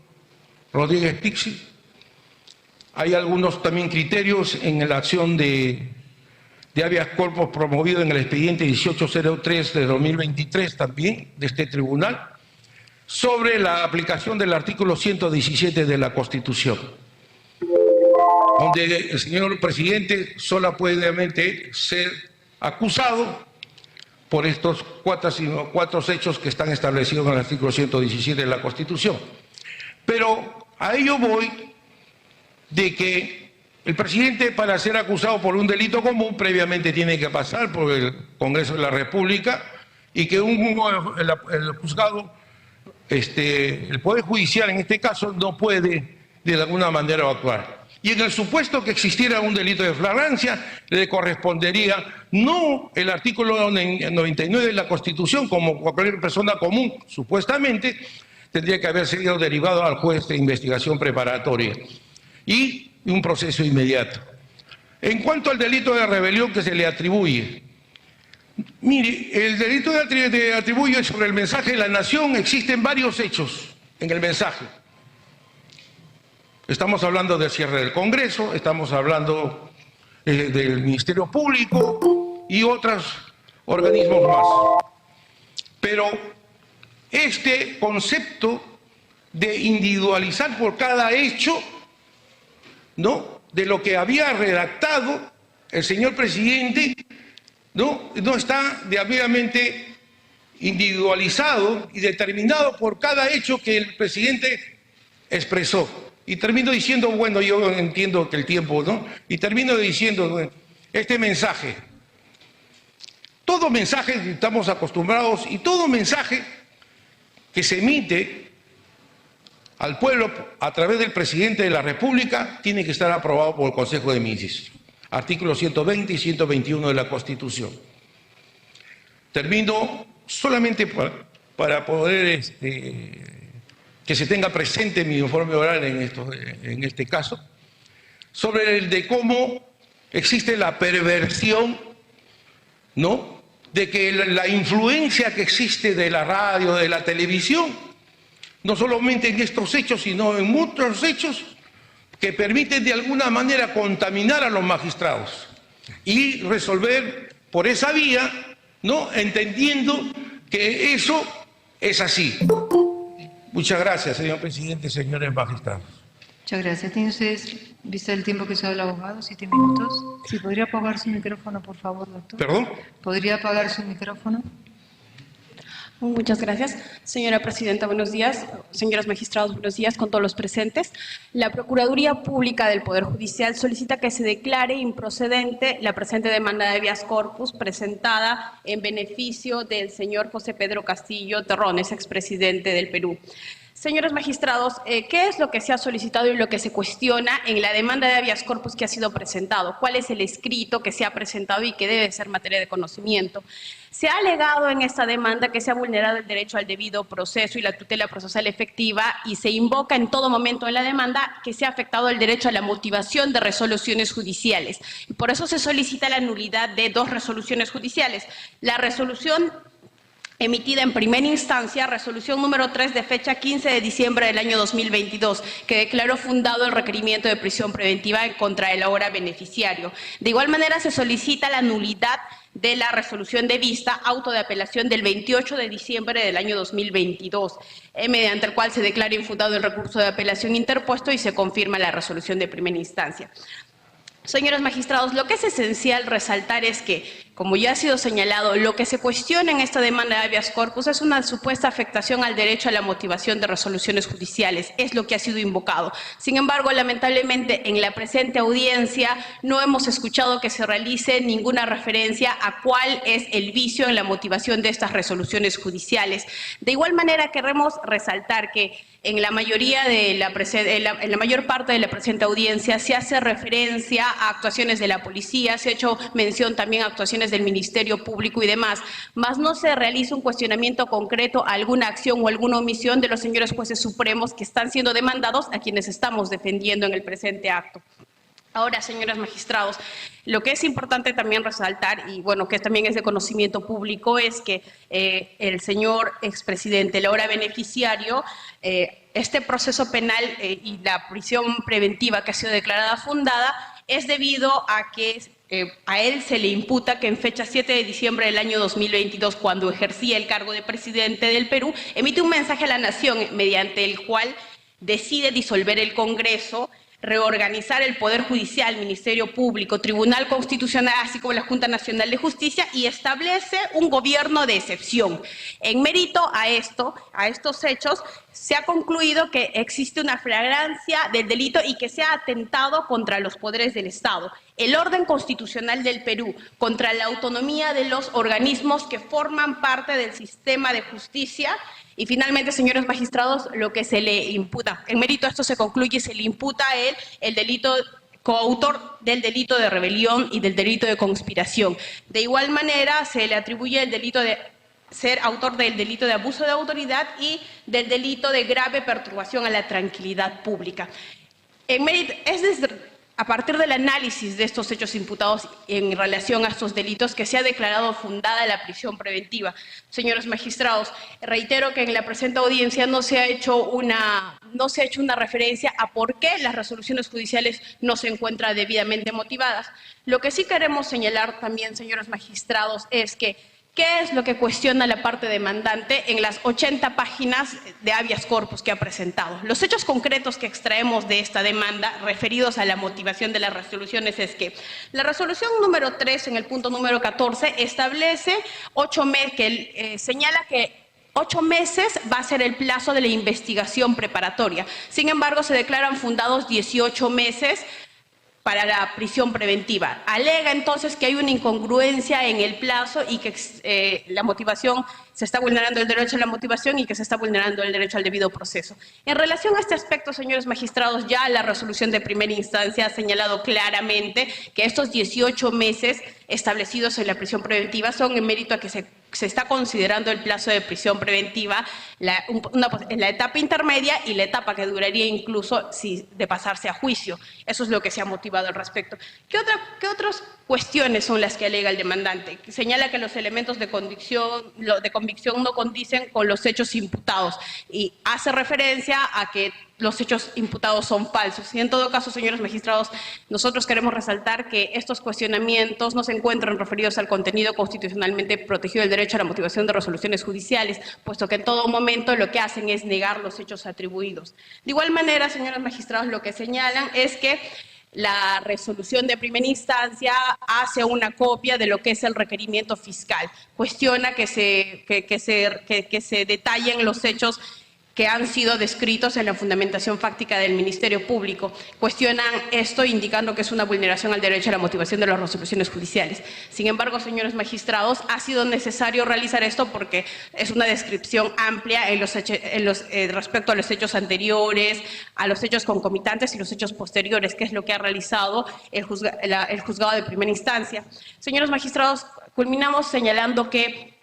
Rodríguez Pixi. Hay algunos también criterios en la acción de habeas corpus promovido en el expediente 1803 de 2023 también de este tribunal sobre la aplicación del artículo 117 de la Constitución, donde el señor presidente solo puede ser acusado por estos 4 hechos que están establecidos en el artículo 117 de la Constitución. Pero a ello voy de que el presidente, para ser acusado por un delito común, previamente tiene que pasar por el Congreso de la República y que el juzgado, el Poder Judicial en este caso, no puede de alguna manera actuar. Y en el supuesto que existiera un delito de flagrancia, le correspondería no el artículo 99 de la Constitución, como cualquier persona común, supuestamente, tendría que haber sido derivado al juez de investigación preparatoria y un proceso inmediato. En cuanto al delito de rebelión que se le atribuye, mire, el delito de atribuye sobre el mensaje de la nación, existen varios hechos en el mensaje. Estamos hablando del cierre del Congreso, estamos hablando del Ministerio Público y otros organismos más. Pero este concepto de individualizar por cada hecho, ¿no?, de lo que había redactado el señor presidente, no está debidamente individualizado y determinado por cada hecho que el presidente expresó. Y termino diciendo, bueno, yo entiendo que el tiempo, ¿no? Y termino diciendo, bueno, este mensaje, todo mensaje que estamos acostumbrados y todo mensaje que se emite al pueblo a través del presidente de la República tiene que estar aprobado por el Consejo de Ministros. Artículos 120 y 121 de la Constitución. Termino solamente para poder que se tenga presente mi informe oral en este caso, sobre el de cómo existe la perversión, ¿no?, de que la influencia que existe de la radio, de la televisión, no solamente en estos hechos, sino en muchos hechos, que permiten de alguna manera contaminar a los magistrados y resolver por esa vía, ¿no?, entendiendo que eso es así. Muchas gracias, señor presidente, señores magistrados. Muchas gracias. ¿Tiene ustedes, vista el tiempo que se ha hablado, abogado, 7 minutos? ¿Sí podría apagar su micrófono, por favor, doctor? ¿Perdón? ¿Podría apagar su micrófono? Muchas gracias. Señora Presidenta, buenos días. Señores magistrados, buenos días con todos los presentes. La Procuraduría Pública del Poder Judicial solicita que se declare improcedente la presente demanda de habeas corpus presentada en beneficio del señor José Pedro Castillo Terrones, expresidente del Perú. Señores magistrados, ¿qué es lo que se ha solicitado y lo que se cuestiona en la demanda de habeas corpus que ha sido presentado? ¿Cuál es el escrito que se ha presentado y que debe ser materia de conocimiento? Se ha alegado en esta demanda que se ha vulnerado el derecho al debido proceso y la tutela procesal efectiva y se invoca en todo momento en la demanda que se ha afectado el derecho a la motivación de resoluciones judiciales. Y por eso se solicita la nulidad de 2 resoluciones judiciales. La resolución emitida en primera instancia, resolución número 3 de fecha 15 de diciembre del año 2022, que declaró fundado el requerimiento de prisión preventiva en contra del ahora beneficiario. De igual manera, se solicita la nulidad de la resolución de vista, auto de apelación del 28 de diciembre del año 2022, mediante el cual se declara infundado el recurso de apelación interpuesto y se confirma la resolución de primera instancia. Señores magistrados, lo que es esencial resaltar es que, como ya ha sido señalado, lo que se cuestiona en esta demanda de habeas corpus es una supuesta afectación al derecho a la motivación de resoluciones judiciales, es lo que ha sido invocado. Sin embargo, lamentablemente, en la presente audiencia no hemos escuchado que se realice ninguna referencia a cuál es el vicio en la motivación de estas resoluciones judiciales. De igual manera, queremos resaltar que en la mayoría de en la mayor parte de la presente audiencia se hace referencia a actuaciones de la policía, se ha hecho mención también a actuaciones del Ministerio Público y demás, mas no se realiza un cuestionamiento concreto a alguna acción o alguna omisión de los señores jueces supremos que están siendo demandados, a quienes estamos defendiendo en el presente acto. Ahora, señores magistrados, lo que es importante también resaltar, y bueno, que también es de conocimiento público, es que el señor expresidente, el ahora beneficiario, este proceso penal y la prisión preventiva que ha sido declarada fundada es debido a que a él se le imputa que en fecha 7 de diciembre del año 2022, cuando ejercía el cargo de presidente del Perú, emite un mensaje a la nación mediante el cual decide disolver el Congreso, reorganizar el Poder Judicial, Ministerio Público, Tribunal Constitucional, así como la Junta Nacional de Justicia, y establece un gobierno de excepción. En mérito a estos hechos, se ha concluido que existe una flagrancia del delito y que se ha atentado contra los poderes del Estado, el orden constitucional del Perú, contra la autonomía de los organismos que forman parte del sistema de justicia. Y finalmente, señores magistrados, lo que se le imputa, en mérito a esto se concluye, se le imputa a él el delito, coautor del delito de rebelión y del delito de conspiración. De igual manera, se le atribuye el delito de ser autor del delito de abuso de autoridad y del delito de grave perturbación a la tranquilidad pública. A partir del análisis de estos hechos imputados en relación a estos delitos que se ha declarado fundada la prisión preventiva. Señores magistrados, reitero que en la presente audiencia no se ha hecho una referencia a por qué las resoluciones judiciales no se encuentran debidamente motivadas. Lo que sí queremos señalar también, señores magistrados, es que ¿qué es lo que cuestiona la parte demandante en las 80 páginas de habeas corpus que ha presentado? Los hechos concretos que extraemos de esta demanda referidos a la motivación de las resoluciones es que la resolución número 3 en el punto número 14 establece 8 meses, señala que 8 meses va a ser el plazo de la investigación preparatoria. Sin embargo, se declaran fundados 18 meses para la prisión preventiva. Alega entonces que hay una incongruencia en el plazo y que la motivación, se está vulnerando el derecho a la motivación y que se está vulnerando el derecho al debido proceso. En relación a este aspecto, señores magistrados, ya la resolución de primera instancia ha señalado claramente que estos 18 meses establecidos en la prisión preventiva son en mérito a que se está considerando el plazo de prisión preventiva en la etapa intermedia y la etapa que duraría incluso de pasarse a juicio. Eso es lo que se ha motivado al respecto. ¿Qué otras cuestiones son las que alega el demandante? Señala que los elementos de convicción no condicen con los hechos imputados y hace referencia a que los hechos imputados son falsos. Y en todo caso, señores magistrados, nosotros queremos resaltar que estos cuestionamientos no se encuentran referidos al contenido constitucionalmente protegido del derecho a la motivación de resoluciones judiciales, puesto que en todo momento lo que hacen es negar los hechos atribuidos. De igual manera, señores magistrados, lo que señalan es que la resolución de primera instancia hace una copia de lo que es el requerimiento fiscal. Cuestiona que se detallen los hechos que han sido descritos en la fundamentación fáctica del Ministerio Público. Cuestionan esto indicando que es una vulneración al derecho a la motivación de las resoluciones judiciales. Sin embargo, señores magistrados, ha sido necesario realizar esto porque es una descripción amplia respecto a los hechos anteriores, a los hechos concomitantes y los hechos posteriores, que es lo que ha realizado el juzgado de primera instancia. Señores magistrados, culminamos señalando que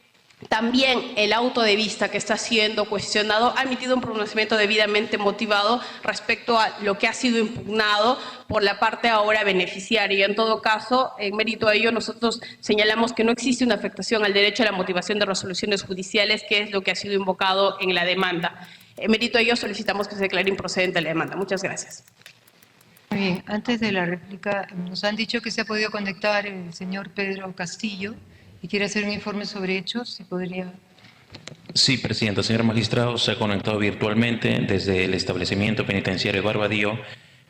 también el auto de vista que está siendo cuestionado ha emitido un pronunciamiento debidamente motivado respecto a lo que ha sido impugnado por la parte ahora beneficiaria. En todo caso, en mérito a ello, nosotros señalamos que no existe una afectación al derecho a la motivación de resoluciones judiciales, que es lo que ha sido invocado en la demanda. En mérito a ello, solicitamos que se declare improcedente la demanda. Muchas gracias. Muy bien, antes de la réplica, nos han dicho que se ha podido conectar el señor Pedro Castillo y quiere hacer un informe sobre hechos, si podría. Sí, Presidenta. Señor magistrado, se ha conectado virtualmente desde el establecimiento penitenciario Barbadío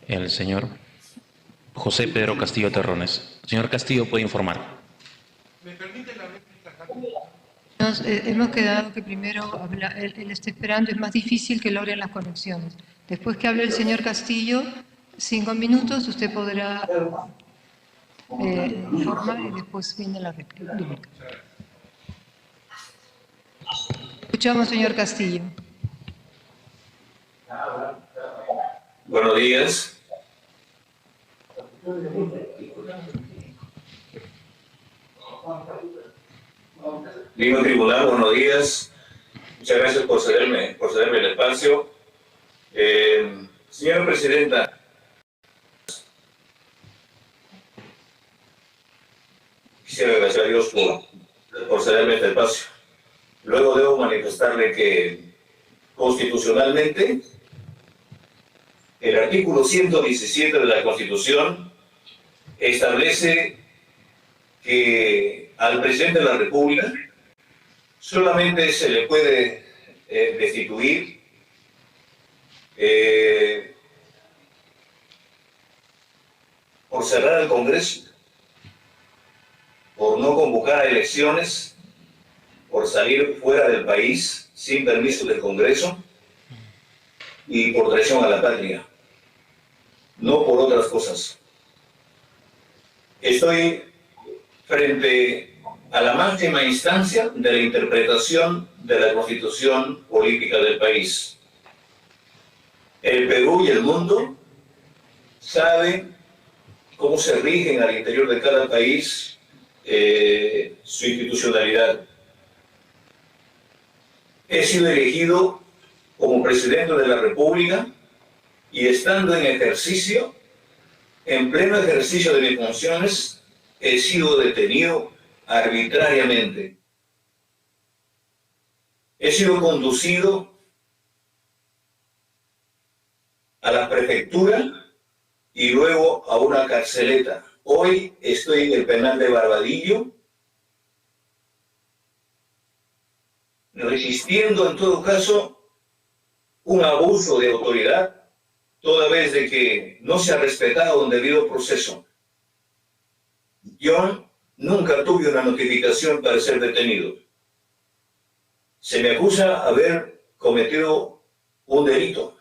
el señor José Pedro Castillo Terrones. Señor Castillo, puede informar. ¿Me permite la réplica? Hemos quedado que primero habla, él está esperando, es más difícil que logren las conexiones. Después que hable el señor Castillo, 5 minutos, usted podrá informar y después viene la réplica. Escuchamos, señor Castillo. Buenos días. Digo tribunal, buenos días. Muchas gracias por cederme el espacio. Señora Presidenta, quisiera agradecer a Dios por cederme este espacio. Luego debo manifestarle que constitucionalmente el artículo 117 de la Constitución establece que al presidente de la República solamente se le puede destituir por cerrar el Congreso, por no convocar a elecciones, por salir fuera del país sin permiso del Congreso y por traición a la patria, no por otras cosas. Estoy frente a la máxima instancia de la interpretación de la Constitución política del país. El Perú y el mundo saben cómo se rigen al interior de cada país su institucionalidad. He sido elegido como presidente de la República y estando en ejercicio, en pleno ejercicio de mis funciones, he sido detenido arbitrariamente. He sido conducido a la prefectura y luego a una carceleta. Hoy estoy en el penal de Barbadillo, resistiendo en todo caso un abuso de autoridad, toda vez de que no se ha respetado un debido proceso. Yo nunca tuve una notificación para ser detenido. Se me acusa haber cometido un delito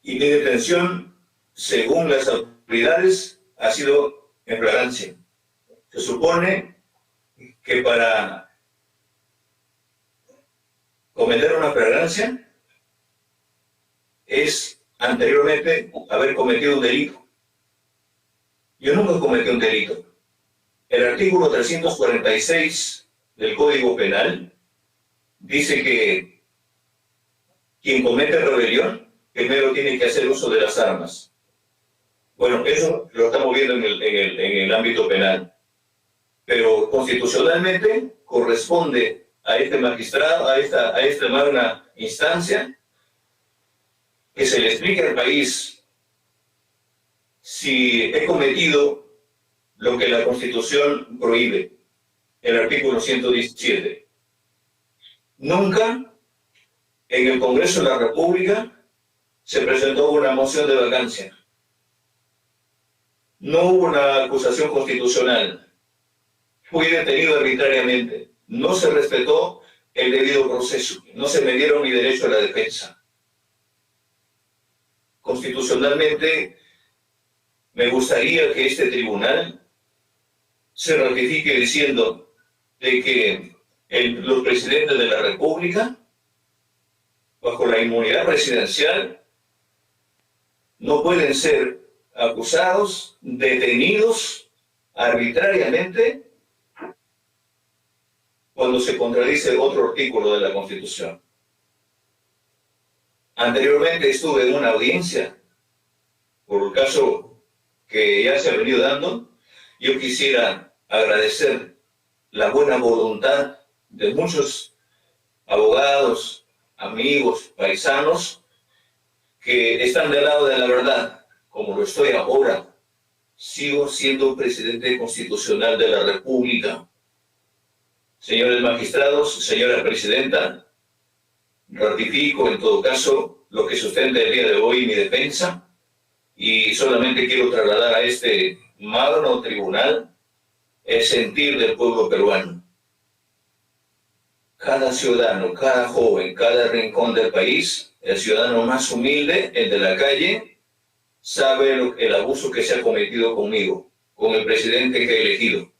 y mi detención, según las autoridades, ha sido en flagrancia. Se supone que para cometer una flagrancia es anteriormente haber cometido un delito. Yo nunca cometí un delito. El artículo 346 del Código Penal dice que quien comete rebelión primero tiene que hacer uso de las armas. Bueno, eso lo estamos viendo en el ámbito penal. Pero constitucionalmente corresponde a este magistrado, a esta magna instancia, que se le explique al país si he cometido lo que la Constitución prohíbe, el artículo 117. Nunca en el Congreso de la República se presentó una moción de vacancia. No hubo una acusación constitucional. Fui detenido arbitrariamente. No se respetó el debido proceso. No se me dieron mi derecho a la defensa. Constitucionalmente, me gustaría que este tribunal se ratifique diciendo de que los presidentes de la República, bajo la inmunidad presidencial, no pueden ser acusados, detenidos arbitrariamente cuando se contradice otro artículo de la Constitución. Anteriormente estuve en una audiencia por el caso que ya se ha venido dando. Yo quisiera agradecer la buena voluntad de muchos abogados, amigos, paisanos, que están del lado de la verdad, como lo estoy ahora. Sigo siendo presidente constitucional de la República. Señores magistrados, señora presidenta, ratifico en todo caso lo que sustenta el día de hoy mi defensa y solamente quiero trasladar a este magno tribunal el sentir del pueblo peruano. Cada ciudadano, cada joven, cada rincón del país, el ciudadano más humilde, el de la calle, sabe el abuso que se ha cometido conmigo, con el presidente que he elegido.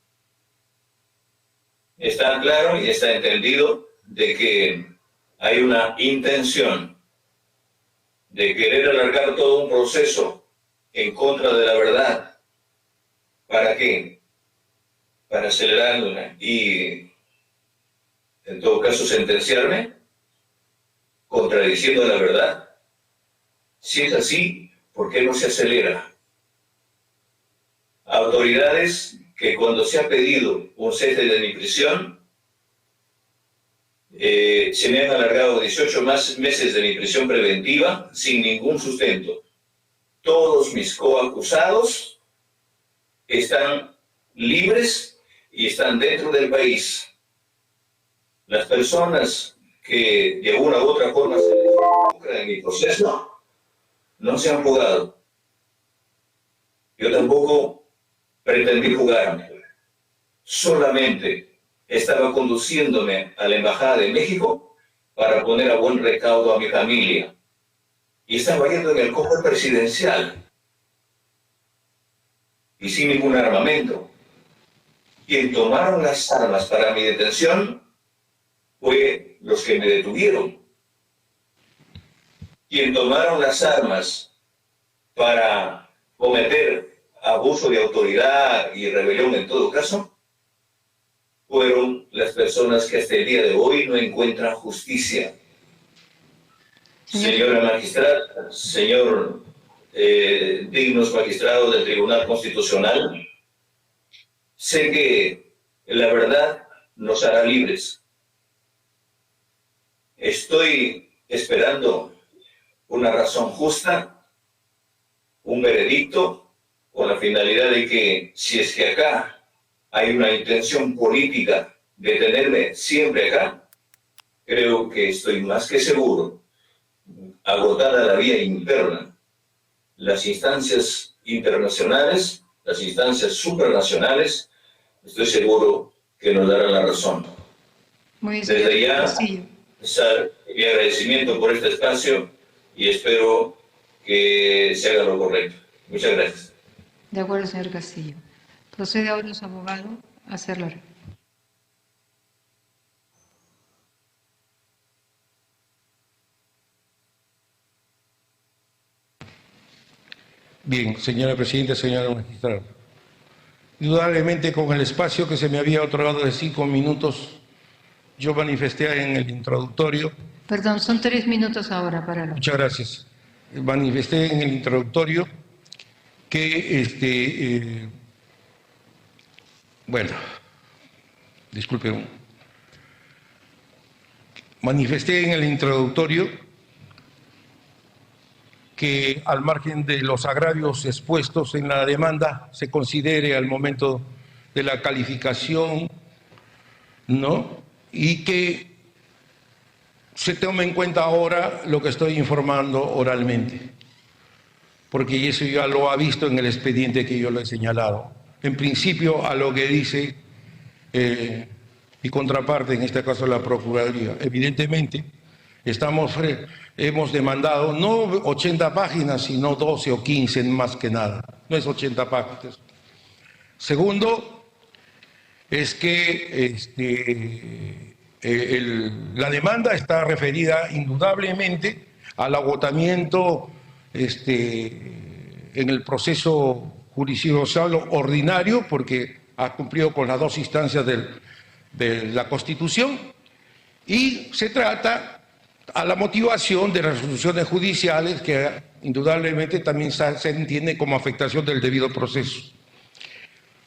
Está claro y está entendido de que hay una intención de querer alargar todo un proceso en contra de la verdad. ¿Para qué? Para acelerarla y, en todo caso, sentenciarme, contradiciendo la verdad. Si es así, ¿por qué no se acelera? Autoridades que cuando se ha pedido un cese de mi prisión, se me han alargado 18 más meses de mi prisión preventiva sin ningún sustento. Todos mis coacusados están libres y están dentro del país. Las personas que de una u otra forma se les involucran en mi proceso no se han jugado. Yo tampoco pretendí jugarme. Solamente estaba conduciéndome a la Embajada de México para poner a buen recaudo a mi familia. y estaba yendo en el cofre presidencial y sin ningún armamento. Quien tomaron las armas para mi detención fue los que me detuvieron. Quien tomaron las armas para cometer abuso de autoridad y rebelión en todo caso, fueron las personas que hasta el día de hoy no encuentran justicia. Señora magistrada, señor dignos magistrados del Tribunal Constitucional, sé que la verdad nos hará libres. Estoy esperando una razón justa, un veredicto, con la finalidad de que si es que acá hay una intención política de tenerme siempre acá, creo que estoy más que seguro, agotada la vía interna, las instancias internacionales, las instancias supranacionales, estoy seguro que nos darán la razón. Muy bien, Desde ya, Castillo. mi agradecimiento por este espacio y espero que se haga lo correcto. Muchas gracias. De acuerdo, señor Castillo. Procede ahora su abogado a hacer la réplica. Bien, señora presidenta, señora magistrada. Indudablemente, con el espacio que se me había otorgado de 5 minutos, yo manifesté en el introductorio. Perdón, son 3 minutos ahora para la... Muchas gracias. Manifesté en el introductorio que, bueno, disculpen. Manifesté en el introductorio que al margen de los agravios expuestos en la demanda se considere al momento de la calificación, ¿no? Y que se tome en cuenta ahora lo que estoy informando oralmente, porque eso ya lo ha visto en el expediente que yo le he señalado. En principio, a lo que dice mi contraparte, en este caso la Procuraduría, evidentemente hemos demandado no 80 páginas, sino 12 o 15 más que nada, no es 80 páginas. Segundo, es que la demanda está referida indudablemente al agotamiento en el proceso judicial ordinario, porque ha cumplido con las 2 instancias de la Constitución, y se trata a la motivación de resoluciones judiciales que indudablemente también se entiende como afectación del debido proceso.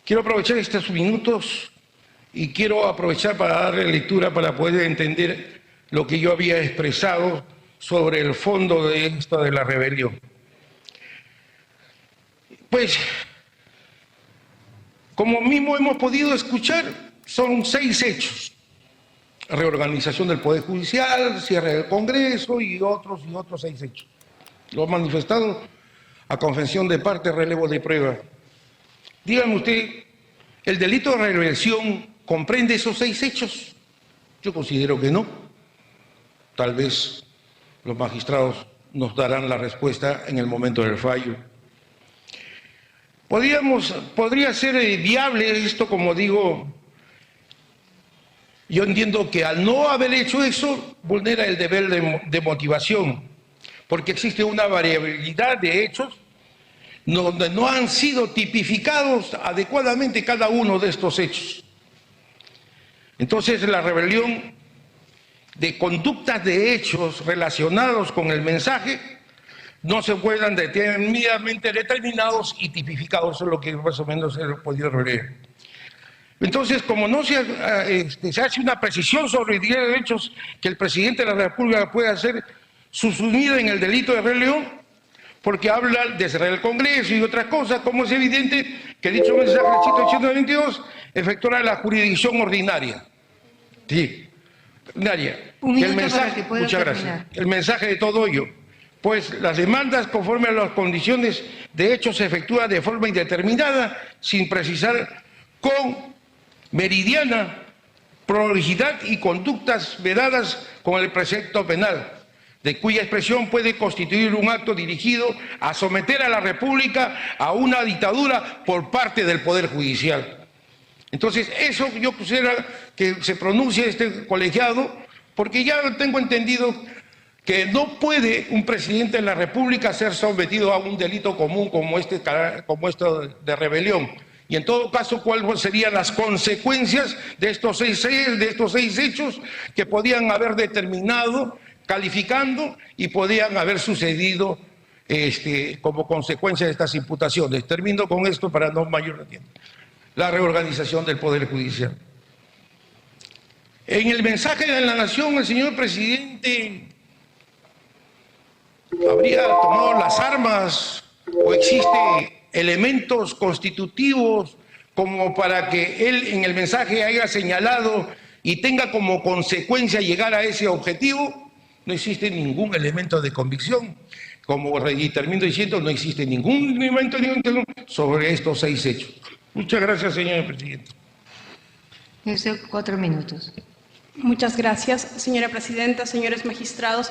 Quiero aprovechar estos minutos y quiero aprovechar para darle lectura para poder entender lo que yo había expresado sobre el fondo de esta de la rebelión. Pues, como mismo hemos podido escuchar, son 6 hechos. Reorganización del Poder Judicial, cierre del Congreso y otros 6 hechos. Lo han manifestado a confesión de parte, relevo de prueba. Dígame usted, ¿el delito de rebelión comprende esos 6 hechos? Yo considero que no. Tal vez los magistrados nos darán la respuesta en el momento del fallo. Podría ser viable esto, como digo. Yo entiendo que al no haber hecho eso, vulnera el deber de motivación, porque existe una variabilidad de hechos donde no han sido tipificados adecuadamente cada uno de estos hechos. Entonces, la rebelión de conductas de hechos relacionados con el mensaje no se encuentran determinadamente determinados y tipificados, eso es lo que más o menos he podido leer. Entonces, como no se hace una precisión sobre el de hechos que el presidente de la República puede hacer subsumida en el delito de rebelión, porque habla de cerrar el Congreso y otras cosas, como es evidente que dicho mensaje del 122 efectuará la jurisdicción ordinaria. Sí, ordinaria. Un minuto el mensaje, para que pueda muchas terminar. gracias. El mensaje de todo ello. Pues las demandas conforme a las condiciones de hecho se efectúan de forma indeterminada, sin precisar con meridiana prolijidad y conductas vedadas con el precepto penal. de cuya expresión puede constituir un acto dirigido a someter a la República a una dictadura por parte del Poder Judicial. Entonces, eso yo quisiera que se pronuncie este colegiado, porque ya tengo entendido que no puede un presidente de la República ser sometido a un delito común como esto de rebelión. Y en todo caso, ¿cuáles serían las consecuencias de estos seis hechos que podían haber determinado, calificando y podían haber sucedido como consecuencia de estas imputaciones? Termino con esto para no mayor tiempo. La reorganización del Poder Judicial. En el mensaje de la Nación, el señor presidente habría tomado las armas o existe elementos constitutivos como para que él en el mensaje haya señalado y tenga como consecuencia llegar a ese objetivo. No existe ningún elemento de convicción. Y termino diciendo, no existe ningún elemento sobre estos 6 hechos. Muchas gracias, señor presidente. 4 minutos. Muchas gracias, señora presidenta, señores magistrados.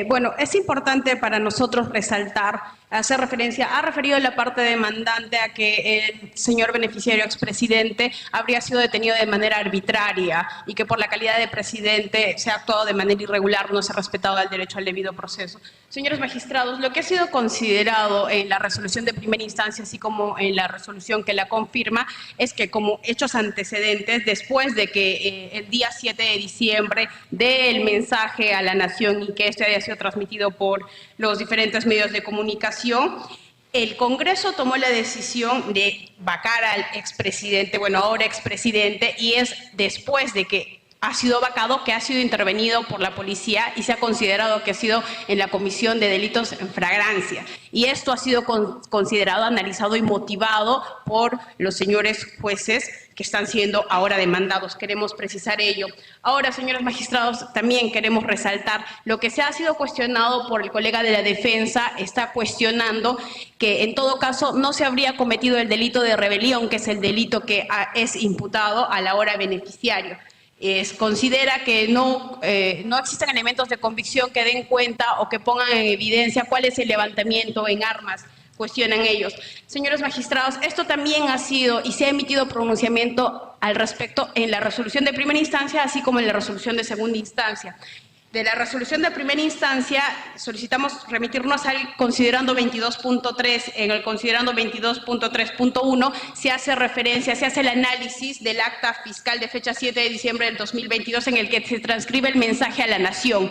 Bueno, es importante para nosotros resaltar, hacer referencia, ha referido la parte demandante a que el señor beneficiario expresidente habría sido detenido de manera arbitraria y que por la calidad de presidente se ha actuado de manera irregular, no se ha respetado el derecho al debido proceso. Señores magistrados, lo que ha sido considerado en la resolución de primera instancia, así como en la resolución que la confirma, es que como hechos antecedentes, después de que el día 7 de diciembre dé el mensaje a la Nación y que este haya sido transmitido por los diferentes medios de comunicación, el Congreso tomó la decisión de vacar al expresidente, bueno, ahora expresidente, y es después de que ha sido vacado que ha sido intervenido por la policía y se ha considerado que ha sido en la comisión de delitos en flagrancia. Y esto ha sido considerado, analizado y motivado por los señores jueces que están siendo ahora demandados. Queremos precisar ello. Ahora, señores magistrados, también queremos resaltar lo que se ha sido cuestionado por el colega de la defensa, está cuestionando que en todo caso no se habría cometido el delito de rebelión, que es el delito que es imputado a la hora beneficiario. Considera que no existen elementos de convicción que den cuenta o que pongan en evidencia cuál es el levantamiento en armas, cuestionan ellos. Señores magistrados, esto también ha sido y se ha emitido pronunciamiento al respecto en la resolución de primera instancia, así como en la resolución de segunda instancia. De la resolución de primera instancia solicitamos remitirnos al considerando 22.3. En el considerando 22.3.1 se hace referencia, se hace el análisis del acta fiscal de fecha 7 de diciembre del 2022 en el que se transcribe el mensaje a la Nación.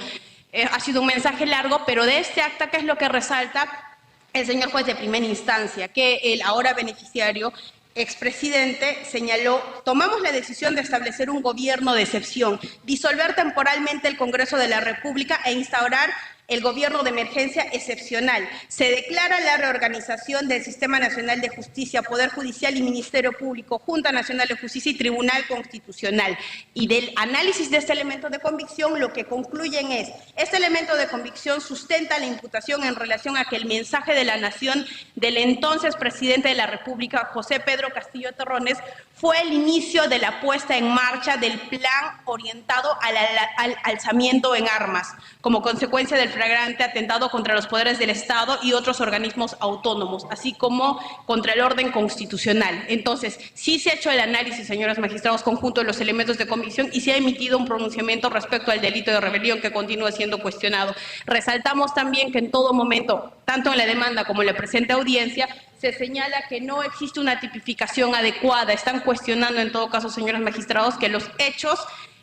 Ha sido un mensaje largo, pero de este acta, ¿qué es lo que resalta el señor juez de primera instancia? Que el ahora beneficiario expresidente señaló: tomamos la decisión de establecer un gobierno de excepción, disolver temporalmente el Congreso de la República e instaurar el gobierno de emergencia excepcional. Se declara la reorganización del Sistema Nacional de Justicia, Poder Judicial y Ministerio Público, Junta Nacional de Justicia y Tribunal Constitucional. Y del análisis de este elemento de convicción, lo que concluyen es: este elemento de convicción sustenta la imputación en relación a que el mensaje de la Nación del entonces presidente de la República, José Pedro Castillo Terrones, fue el inicio de la puesta en marcha del plan orientado al alzamiento en armas, como consecuencia del flagrante atentado contra los poderes del Estado y otros organismos autónomos, así como contra el orden constitucional. Entonces, sí se ha hecho el análisis, señores magistrados, conjunto de los elementos de convicción y se ha emitido un pronunciamiento respecto al delito de rebelión que continúa siendo cuestionado. Resaltamos también que en todo momento, tanto en la demanda como en la presente audiencia, se señala que no existe una tipificación adecuada. Están cuestionando en todo caso, señores magistrados, que los hechos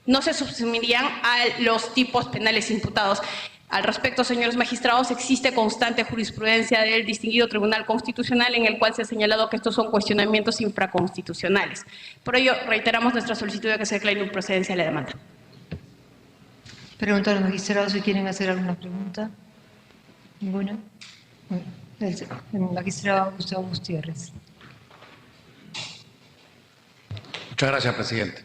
no se subsumirían a los tipos penales imputados. Al respecto, señores magistrados, existe constante jurisprudencia del distinguido Tribunal Constitucional en el cual se ha señalado que estos son cuestionamientos infraconstitucionales. Por ello, reiteramos nuestra solicitud de que se declare improcedencia la demanda. Pregunto a los magistrados si quieren hacer alguna pregunta. ¿Ninguna? El magistrado Gustavo Gutiérrez. Muchas gracias, presidente.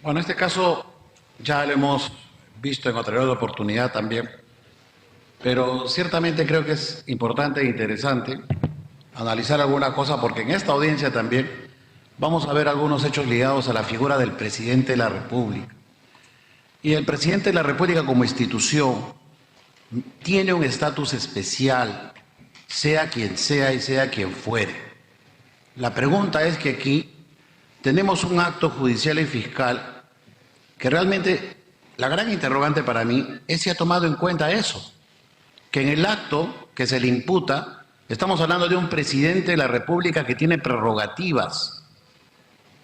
Bueno, en este caso ya lo hemos visto en otra oportunidad también, pero ciertamente creo que es importante e interesante analizar alguna cosa, porque en esta audiencia también vamos a ver algunos hechos ligados a la figura del presidente de la República. Y el presidente de la República como institución tiene un estatus especial, sea quien sea y sea quien fuere. La pregunta es que aquí tenemos un acto judicial y fiscal que realmente la gran interrogante para mí es si ha tomado en cuenta eso, que en el acto que se le imputa estamos hablando de un presidente de la República que tiene prerrogativas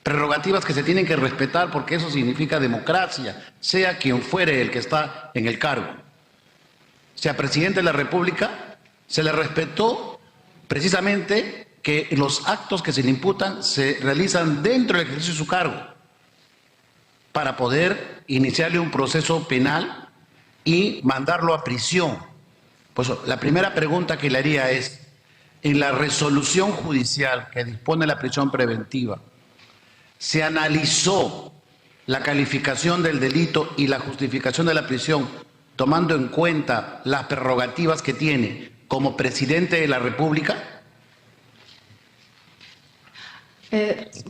que se tienen que respetar porque eso significa democracia, sea quien fuere el que está en el cargo. Sea presidente de la República, se le respetó precisamente que los actos que se le imputan se realizan dentro del ejercicio de su cargo para poder iniciarle un proceso penal y mandarlo a prisión. Pues la primera pregunta que le haría es, en la resolución judicial que dispone la prisión preventiva, ¿se analizó la calificación del delito y la justificación de la prisión tomando en cuenta las prerrogativas que tiene como presidente de la República?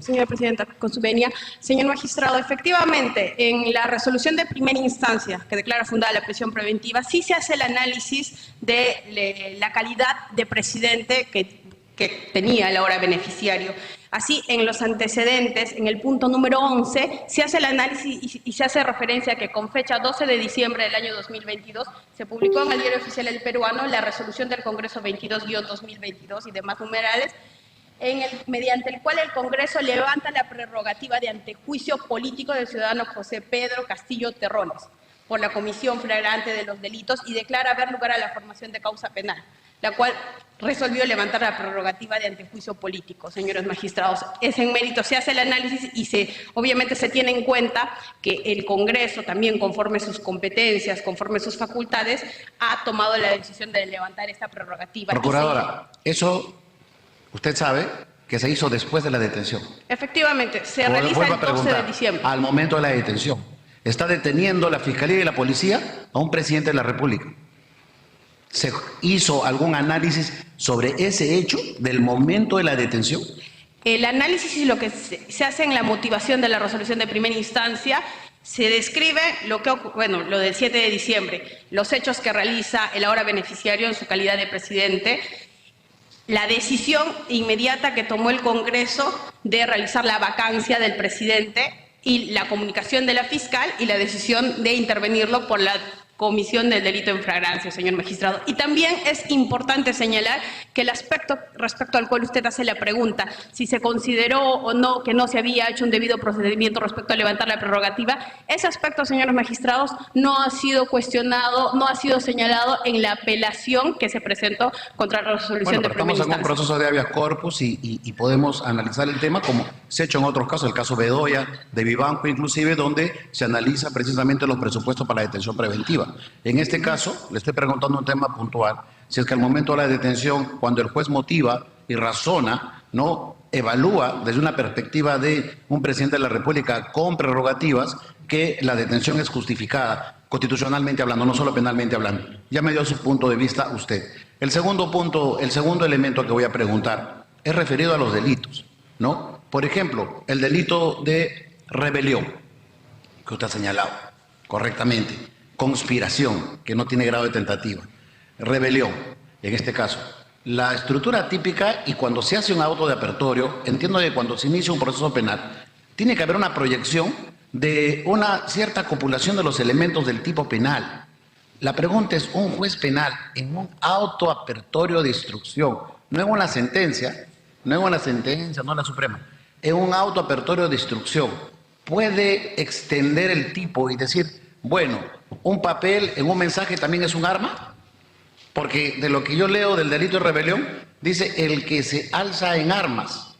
Señora Presidenta, con su venia. Señor magistrado, efectivamente, en la resolución de primera instancia que declara fundada la prisión preventiva, sí se hace el análisis de la calidad de presidente que tenía el ahora beneficiario. Así, en los antecedentes, en el punto número 11, se hace el análisis y se hace referencia a que con fecha 12 de diciembre del año 2022 se publicó en el Diario Oficial del Peruano la resolución del Congreso 22-2022 y demás numerales, mediante el cual el Congreso levanta la prerrogativa de antejuicio político del ciudadano José Pedro Castillo Terrones por la comisión flagrante de los delitos y declara haber lugar a la formación de causa penal, la cual resolvió levantar la prerrogativa de antejuicio político. Señores magistrados, es en mérito, se hace el análisis y obviamente se tiene en cuenta que el Congreso también, conforme sus competencias, conforme sus facultades, ha tomado la decisión de levantar esta prerrogativa. Procuradora, eso usted sabe que se hizo después de la detención. Efectivamente, se realiza el 12 de diciembre. Al momento de la detención, ¿está deteniendo la Fiscalía y la Policía a un presidente de la República? ¿Se hizo algún análisis sobre ese hecho del momento de la detención? El análisis y lo que se hace en la motivación de la resolución de primera instancia se describe lo del 7 de diciembre, los hechos que realiza el ahora beneficiario en su calidad de presidente, la decisión inmediata que tomó el Congreso de realizar la vacancia del presidente y la comunicación de la fiscal y la decisión de intervenirlo por la comisión del delito en flagrancia, señor magistrado. Y también es importante señalar que el aspecto respecto al cual usted hace la pregunta, si se consideró o no que no se había hecho un debido procedimiento respecto a levantar la prerrogativa, ese aspecto, señores magistrados, no ha sido cuestionado, no ha sido señalado en la apelación que se presentó contra la resolución de primera instancia. Estamos en un proceso de habeas corpus y podemos analizar el tema como se ha hecho en otros casos, el caso Bedoya, de Vivanco inclusive, donde se analiza precisamente los presupuestos para la detención preventiva. En este caso, le estoy preguntando un tema puntual, si es que al momento de la detención, cuando el juez motiva y razona, no evalúa desde una perspectiva de un presidente de la República con prerrogativas que la detención es justificada, constitucionalmente hablando, no solo penalmente hablando. Ya me dio su punto de vista usted. El segundo punto, el segundo elemento que voy a preguntar es referido a los delitos, ¿no? Por ejemplo, el delito de rebelión, que usted ha señalado correctamente. Conspiración, que no tiene grado de tentativa. Rebelión, en este caso. La estructura típica, y cuando se hace un auto de apertorio, entiendo que cuando se inicia un proceso penal, tiene que haber una proyección de una cierta copulación de los elementos del tipo penal. La pregunta es, un juez penal en un auto apertorio de instrucción, no en una sentencia, no la Suprema, en un auto apertorio de instrucción, puede extender el tipo y decir, bueno, un papel en un mensaje también es un arma, porque de lo que yo leo del delito de rebelión, dice el que se alza en armas.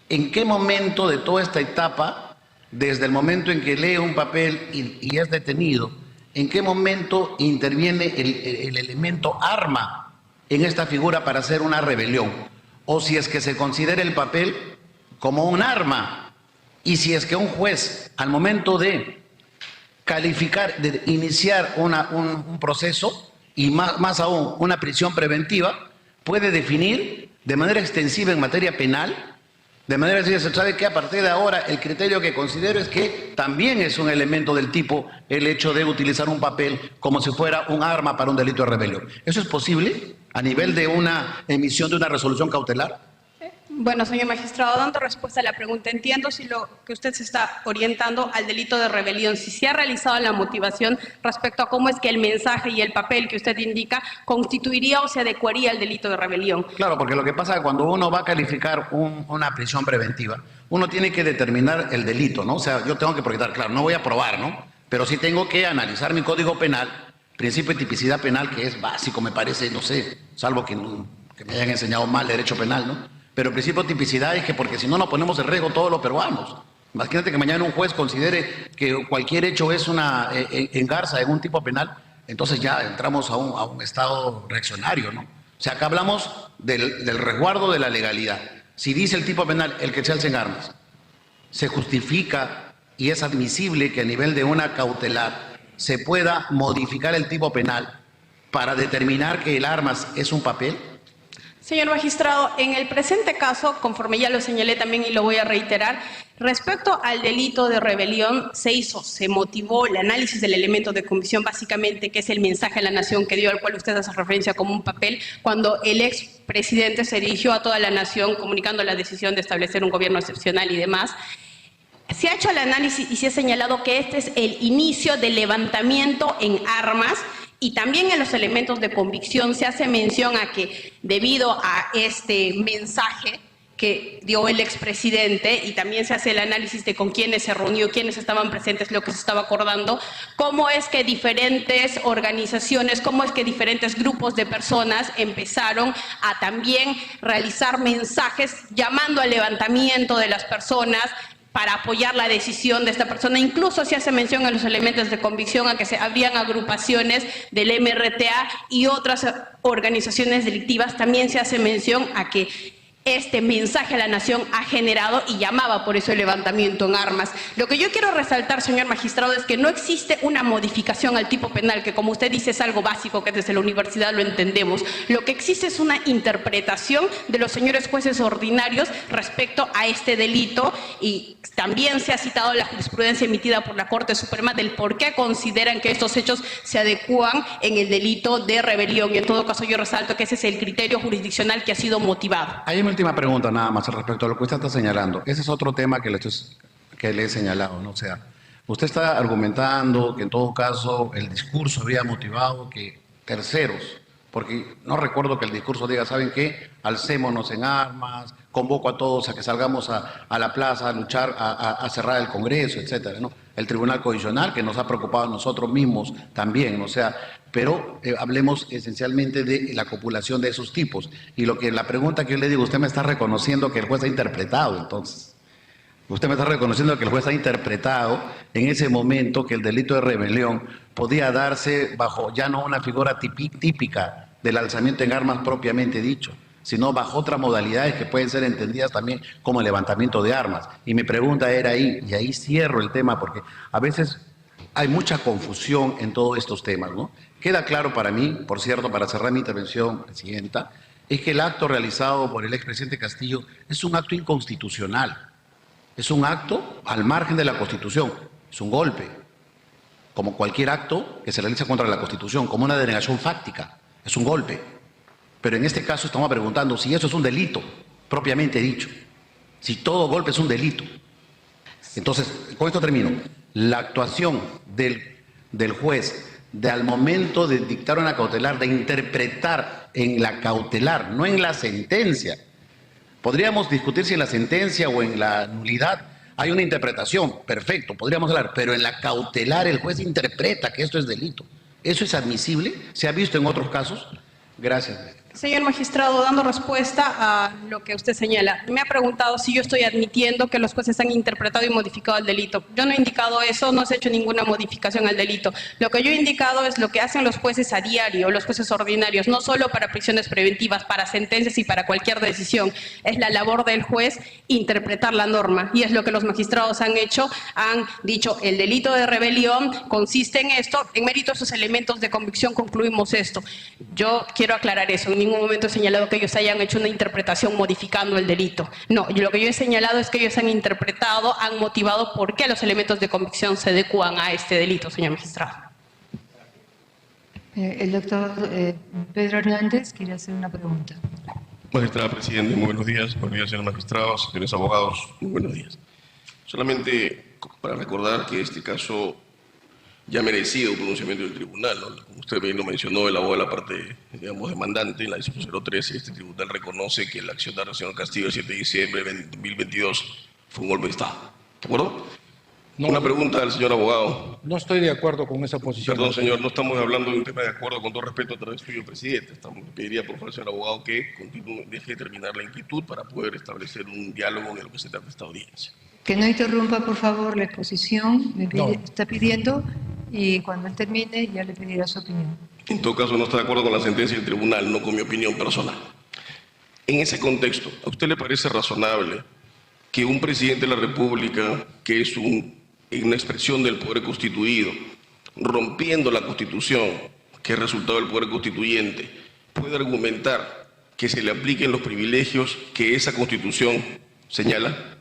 ¿En qué momento de toda esta etapa, desde el momento en que lee un papel y es detenido, en qué momento interviene el elemento arma en esta figura para hacer una rebelión? O si es que se considera el papel como un arma, y si es que un juez, al momento de calificar, de iniciar un proceso y más aún una prisión preventiva, puede definir de manera extensiva en materia penal De manera que se sabe que a partir de ahora el criterio que considero es que también es un elemento del tipo el hecho de utilizar un papel como si fuera un arma para un delito de rebelión. ¿Eso es posible a nivel de una emisión de una resolución cautelar? Bueno, señor magistrado, dando respuesta a la pregunta, entiendo si lo que usted se está orientando al delito de rebelión, si se ha realizado la motivación respecto a cómo es que el mensaje y el papel que usted indica constituiría o se adecuaría al delito de rebelión. Claro, porque lo que pasa es que cuando uno va a calificar una prisión preventiva, uno tiene que determinar el delito, ¿no? O sea, yo tengo que proyectar, claro, no voy a probar, ¿no? Pero sí tengo que analizar mi código penal, principio de tipicidad penal, que es básico, me parece, no sé, salvo que me hayan enseñado mal derecho penal, ¿no? Pero el principio de tipicidad es que porque si no nos ponemos en riesgo todos los peruanos. Imagínate que mañana un juez considere que cualquier hecho es una engarza en un tipo penal, entonces ya entramos a un estado reaccionario, ¿no? O sea, acá hablamos del resguardo de la legalidad. Si dice el tipo penal, el que se alcen armas, se justifica y es admisible que a nivel de una cautelar se pueda modificar el tipo penal para determinar que el armas es un papel. Señor magistrado, en el presente caso, conforme ya lo señalé también y lo voy a reiterar, respecto al delito de rebelión, se motivó el análisis del elemento de convicción básicamente, que es el mensaje a la nación que dio, al cual usted hace referencia como un papel, cuando el expresidente se dirigió a toda la nación comunicando la decisión de establecer un gobierno excepcional y demás. Se ha hecho el análisis y se ha señalado que este es el inicio del levantamiento en armas. Y también en los elementos de convicción se hace mención a que debido a este mensaje que dio el expresidente, y también se hace el análisis de con quiénes se reunió, quiénes estaban presentes, lo que se estaba acordando, cómo es que diferentes organizaciones, cómo es que diferentes grupos de personas empezaron a también realizar mensajes llamando al levantamiento de las personas, para apoyar la decisión de esta persona. Incluso se hace mención en los elementos de convicción a que se habrían agrupaciones del MRTA y otras organizaciones delictivas. También se hace mención a que este mensaje a la nación ha generado y llamaba por eso el levantamiento en armas. Lo que yo quiero resaltar, señor magistrado, es que no existe una modificación al tipo penal, que como usted dice es algo básico, que desde la universidad lo entendemos. Lo que existe es una interpretación de los señores jueces ordinarios respecto a este delito, y también se ha citado la jurisprudencia emitida por la Corte Suprema del por qué consideran que estos hechos se adecúan en el delito de rebelión, y en todo caso yo resalto que ese es el criterio jurisdiccional que ha sido motivado. Hay una última pregunta nada más respecto a lo que usted está señalando. Ese es otro tema que le he señalado, ¿no? O sea, usted está argumentando que en todo caso el discurso había motivado que terceros, porque no recuerdo que el discurso diga, ¿saben qué? Alcémonos en armas, convoco a todos a que salgamos a la plaza a luchar, a cerrar el Congreso, etcétera, ¿no? El Tribunal Constitucional, que nos ha preocupado a nosotros mismos también, o sea, pero hablemos esencialmente de la copulación de esos tipos. Y la pregunta que yo le digo, usted me está reconociendo que el juez ha interpretado, entonces. Usted me está reconociendo que el juez ha interpretado en ese momento que el delito de rebelión podía darse bajo ya no una figura típica del alzamiento en armas propiamente dicho, sino bajo otras modalidades que pueden ser entendidas también como el levantamiento de armas. Y mi pregunta era ahí, y ahí cierro el tema, porque a veces hay mucha confusión en todos estos temas, ¿no? Queda claro para mí, por cierto, para cerrar mi intervención, Presidenta, es que el acto realizado por el expresidente Castillo es un acto inconstitucional. Es un acto al margen de la Constitución, es un golpe, como cualquier acto que se realiza contra la Constitución, como una denegación fáctica, es un golpe. Pero en este caso estamos preguntando si eso es un delito, propiamente dicho, si todo golpe es un delito. Entonces, con esto termino. La actuación del juez al momento de dictar una cautelar, de interpretar en la cautelar, no en la sentencia. Podríamos discutir si en la sentencia o en la nulidad hay una interpretación, perfecto, podríamos hablar, pero en la cautelar el juez interpreta que esto es delito. ¿Eso es admisible? ¿Se ha visto en otros casos? Gracias. Señor magistrado, dando respuesta a lo que usted señala, me ha preguntado si yo estoy admitiendo que los jueces han interpretado y modificado el delito. Yo no he indicado eso, no se ha hecho ninguna modificación al delito. Lo que yo he indicado es lo que hacen los jueces a diario, los jueces ordinarios, no solo para prisiones preventivas, para sentencias y para cualquier decisión. Es la labor del juez interpretar la norma, y es lo que los magistrados han hecho, han dicho el delito de rebelión consiste en esto, en mérito a esos elementos de convicción concluimos esto. Yo quiero aclarar eso. En ningún momento he señalado que ellos hayan hecho una interpretación modificando el delito. No, lo que yo he señalado es que ellos han interpretado, han motivado por qué los elementos de convicción se adecúan a este delito, señor magistrado. El doctor Pedro Hernández quiere hacer una pregunta. Magistrada Presidente, muy buenos días. Buenos días, señores magistrados, señores abogados, muy buenos días. Solamente para recordar que este caso ya ha merecido un pronunciamiento del tribunal, ¿no? Como usted bien lo mencionó, el abogado de la parte, digamos, demandante, en la 1803, este tribunal reconoce que el accionar del señor Castillo el 7 de diciembre de 2022 fue un golpe de Estado. ¿De acuerdo? No, una pregunta al señor abogado. No estoy de acuerdo con esa posición. Perdón, señor, no estamos hablando de un tema de acuerdo, con todo respeto a través suyo, presidente. Pediría, por favor, señor abogado, que continúe, deje terminar la inquietud para poder establecer un diálogo en lo que se trata de esta audiencia. Que no interrumpa, por favor, la exposición. Está pidiendo y cuando él termine ya le pedirá su opinión. En todo caso, no está de acuerdo con la sentencia del tribunal, no con mi opinión personal. En ese contexto, ¿a usted le parece razonable que un presidente de la República, que es una expresión del poder constituido, rompiendo la Constitución, que es resultado del poder constituyente, pueda argumentar que se le apliquen los privilegios que esa Constitución señala?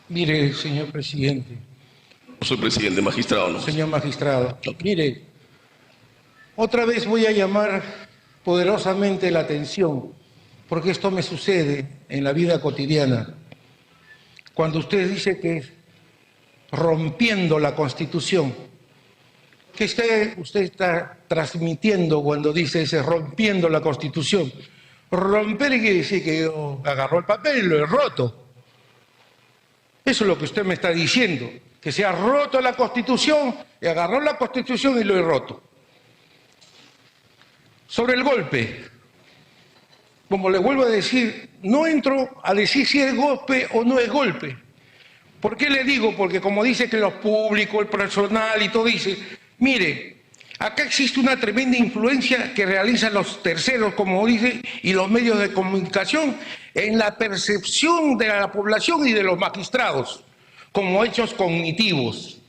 Mire, señor presidente. No soy presidente, magistrado, ¿no? Señor magistrado, mire, otra vez voy a llamar poderosamente la atención, porque esto me sucede en la vida cotidiana. Cuando usted dice que es rompiendo la Constitución, ¿qué usted está transmitiendo cuando dice ese rompiendo la Constitución? Romper quiere decir que yo agarró el papel y lo he roto. Eso es lo que usted me está diciendo, que se ha roto la Constitución, y agarró la Constitución y lo he roto. Sobre el golpe, como le vuelvo a decir, no entro a decir si es golpe o no es golpe. ¿Por qué le digo? Porque como dice que los públicos, el personal y todo dice, mire, acá existe una tremenda influencia que realizan los terceros, como dice, y los medios de comunicación en la percepción de la población y de los magistrados como hechos cognitivos.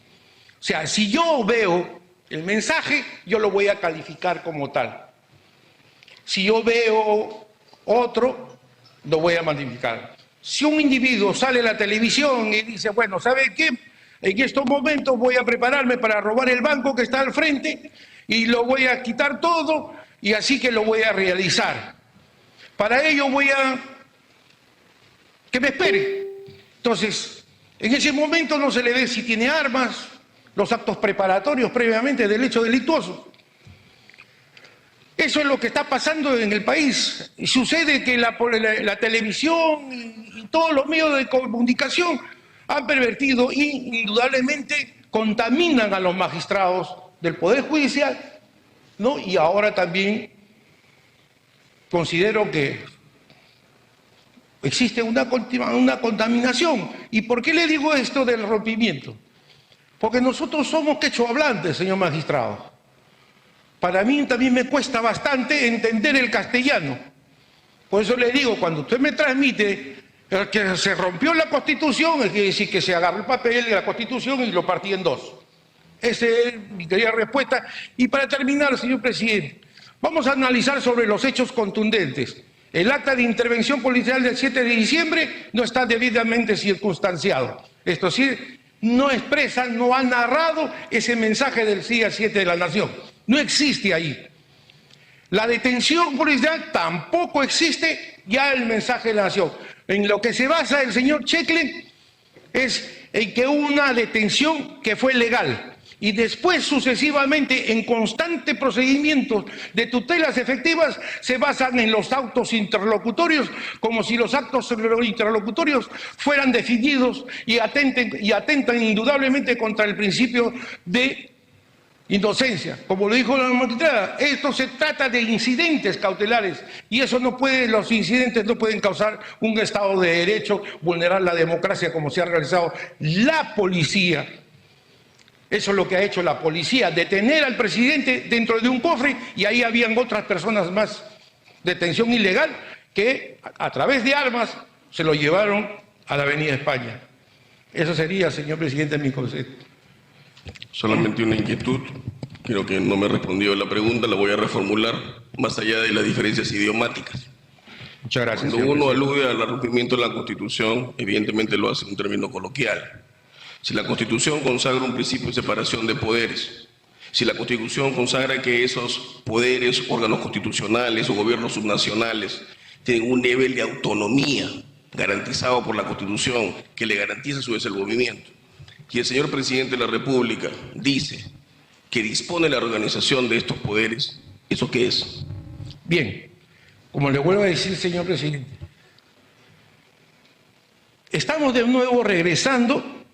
O sea, si yo veo el mensaje, yo lo voy a calificar como tal. Si yo veo otro, lo voy a magnificar. Si un individuo sale a la televisión y dice, bueno, ¿sabe qué? En estos momentos voy a prepararme para robar el banco que está al frente y lo voy a quitar todo y así que lo voy a realizar. Para ello voy a... que me espere. Entonces, en ese momento no se le ve si tiene armas, los actos preparatorios previamente del hecho delictuoso. Eso es lo que está pasando en el país. Y sucede que la televisión y todos los medios de comunicación han pervertido y indudablemente contaminan a los magistrados del Poder Judicial, ¿no? Y ahora también considero que existe una contaminación. ¿Y por qué le digo esto del rompimiento? Porque nosotros somos quechohablantes, señor magistrado. Para mí también me cuesta bastante entender el castellano. Por eso le digo, cuando usted me transmite que se rompió la Constitución, es decir, que se agarró el papel de la Constitución y lo partí en dos. Esa es mi querida respuesta. Y para terminar, señor presidente, vamos a analizar sobre los hechos contundentes. El acta de intervención policial del 7 de diciembre no está debidamente circunstanciado. Esto sí, no expresa, no ha narrado ese mensaje del día 7 de la Nación. No existe ahí. La detención policial tampoco existe ya el mensaje de la Nación. En lo que se basa el señor Checle es en que hubo una detención que fue legal y después sucesivamente en constante procedimientos de tutelas efectivas se basan en los actos interlocutorios como si los actos interlocutorios fueran definidos y atentan indudablemente contra el principio de inocencia. Como lo dijo la magistrada, esto se trata de incidentes cautelares y eso no puede, los incidentes no pueden causar un Estado de Derecho, vulnerar la democracia como se ha realizado la policía. Eso es lo que ha hecho la policía, detener al presidente dentro de un cofre y ahí habían otras personas más, detención ilegal, que a través de armas se lo llevaron a la Avenida España. Eso sería, señor presidente, mi concepto. Solamente una inquietud, creo que no me respondió la pregunta, la voy a reformular. más allá de las diferencias idiomáticas. Muchas gracias. Cuando uno alude al rompimiento de la Constitución, evidentemente lo hace en un término coloquial. Si la Constitución consagra un principio de separación de poderes, si la Constitución consagra que esos poderes, órganos constitucionales o gobiernos subnacionales tienen un nivel de autonomía garantizado por la Constitución que le garantiza su desenvolvimiento, y el señor presidente de la República dice que dispone la organización de estos poderes, ¿eso qué es? Bien, como le vuelvo a decir, señor presidente, estamos de nuevo regresando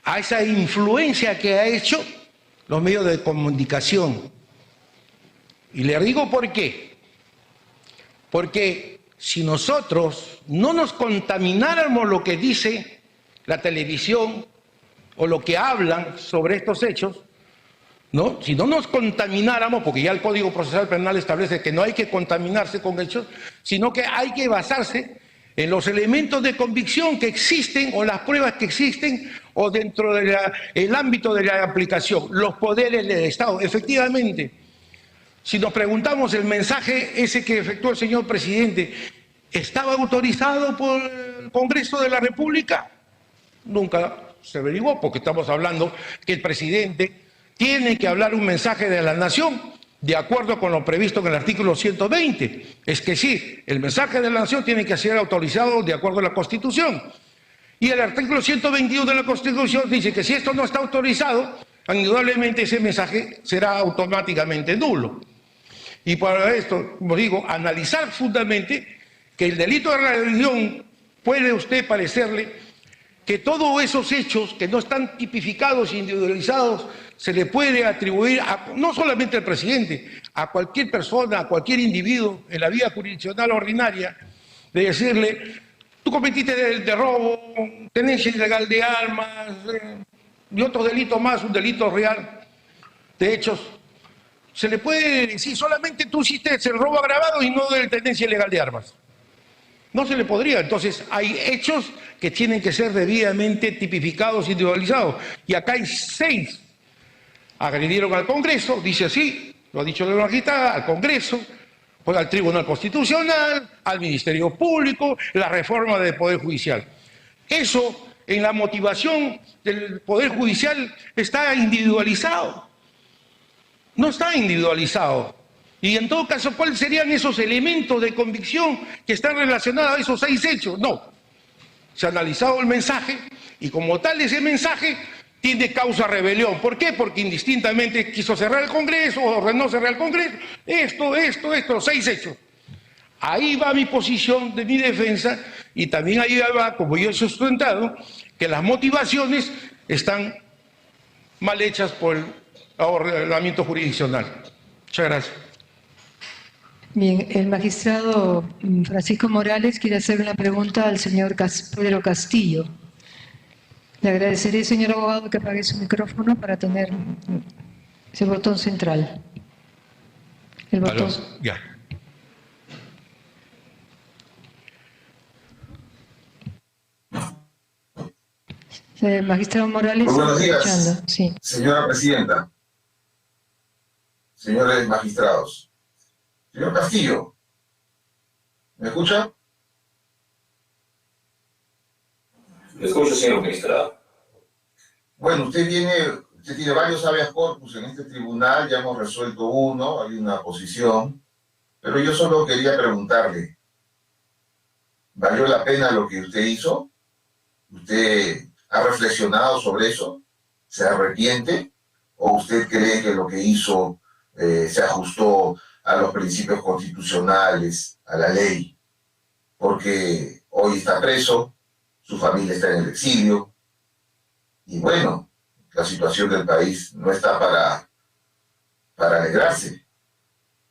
a esa influencia que ha hecho los medios de comunicación. Y le digo por qué. Porque si nosotros no nos contamináramos lo que dice la televisión o lo que hablan sobre estos hechos, ¿no? Si no nos contamináramos, porque ya el Código Procesal Penal establece que no hay que contaminarse con hechos, sino que hay que basarse en los elementos de convicción que existen o las pruebas que existen o dentro del ámbito de la aplicación, los poderes del Estado. Efectivamente, si nos preguntamos el mensaje ese que efectuó el señor presidente, ¿estaba autorizado por el Congreso de la República? Nunca se averiguó, porque estamos hablando que el presidente tiene que hablar un mensaje de la nación de acuerdo con lo previsto en el artículo 120. Es que sí, el mensaje de la nación tiene que ser autorizado de acuerdo a la Constitución. Y el artículo 121 de la Constitución dice que si esto no está autorizado, indudablemente ese mensaje será automáticamente nulo. Y para esto, como digo, analizar fundamentalmente que el delito de rebelión puede a usted parecerle que todos esos hechos que no están tipificados e individualizados se le puede atribuir no solamente al presidente, a cualquier persona, a cualquier individuo en la vida jurisdiccional ordinaria, de decirle, tú cometiste de robo, tenencia ilegal de armas y otro delito más, un delito real de hechos. Se le puede decir, solamente tú hiciste el robo agravado y no de tenencia ilegal de armas. No se le podría. Entonces, hay hechos que tienen que ser debidamente tipificados e individualizados. Y acá hay 6. Agredieron al Congreso, dice así, lo ha dicho la magistrada, al Congreso, pues al Tribunal Constitucional, al Ministerio Público, la reforma del Poder Judicial. Eso, en la motivación del Poder Judicial, está individualizado. No está individualizado. Y en todo caso, ¿cuáles serían esos elementos de convicción que están relacionados a esos 6 hechos? No. Se ha analizado el mensaje y como tal ese mensaje tiene causa rebelión. ¿Por qué? Porque indistintamente quiso cerrar el Congreso o ordenó cerrar el Congreso. Esto, 6 hechos. Ahí va mi posición de mi defensa y también ahí va, como yo he sustentado, que las motivaciones están mal hechas por el ordenamiento jurisdiccional. Muchas gracias. Bien, el magistrado Francisco Morales quiere hacer una pregunta al señor Pedro Castillo. Le agradeceré, señor abogado, que apague su micrófono para tener ese botón central. El botón. Ya. Magistrado Morales. Muy buenos días, escuchando. Sí. señora presidenta, señores magistrados. Señor Castillo, ¿me escucha? Lo escucho, señor magistrado. Bueno, usted tiene varios habeas corpus en este tribunal, ya hemos resuelto uno, hay una posición, pero yo solo quería preguntarle, ¿valió la pena lo que usted hizo? ¿Usted ha reflexionado sobre eso? ¿Se arrepiente? ¿O usted cree que lo que hizo se ajustó a los principios constitucionales, a la ley? Porque hoy está preso, su familia está en el exilio, y bueno, la situación del país no está para alegrarse.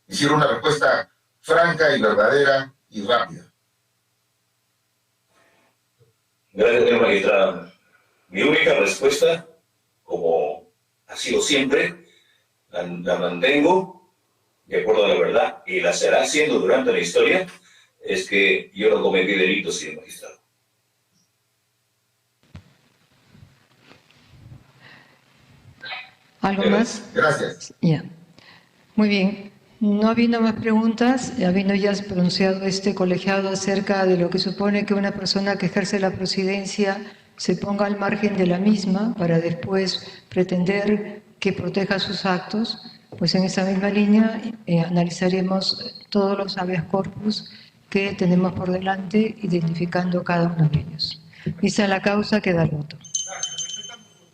Quisiera una respuesta franca y verdadera y rápida. Gracias, señor magistrado. Mi única respuesta, como ha sido siempre, la mantengo de acuerdo a la verdad y la será haciendo durante la historia, es que yo no cometí delitos, señor magistrado. ¿Algo más? Gracias. Ya. Muy bien. No habiendo más preguntas, habiendo ya pronunciado este colegiado acerca de lo que supone que una persona que ejerce la presidencia se ponga al margen de la misma para después pretender que proteja sus actos, pues en esa misma línea analizaremos todos los habeas corpus que tenemos por delante, identificando cada uno de ellos. Vista la causa, queda el voto.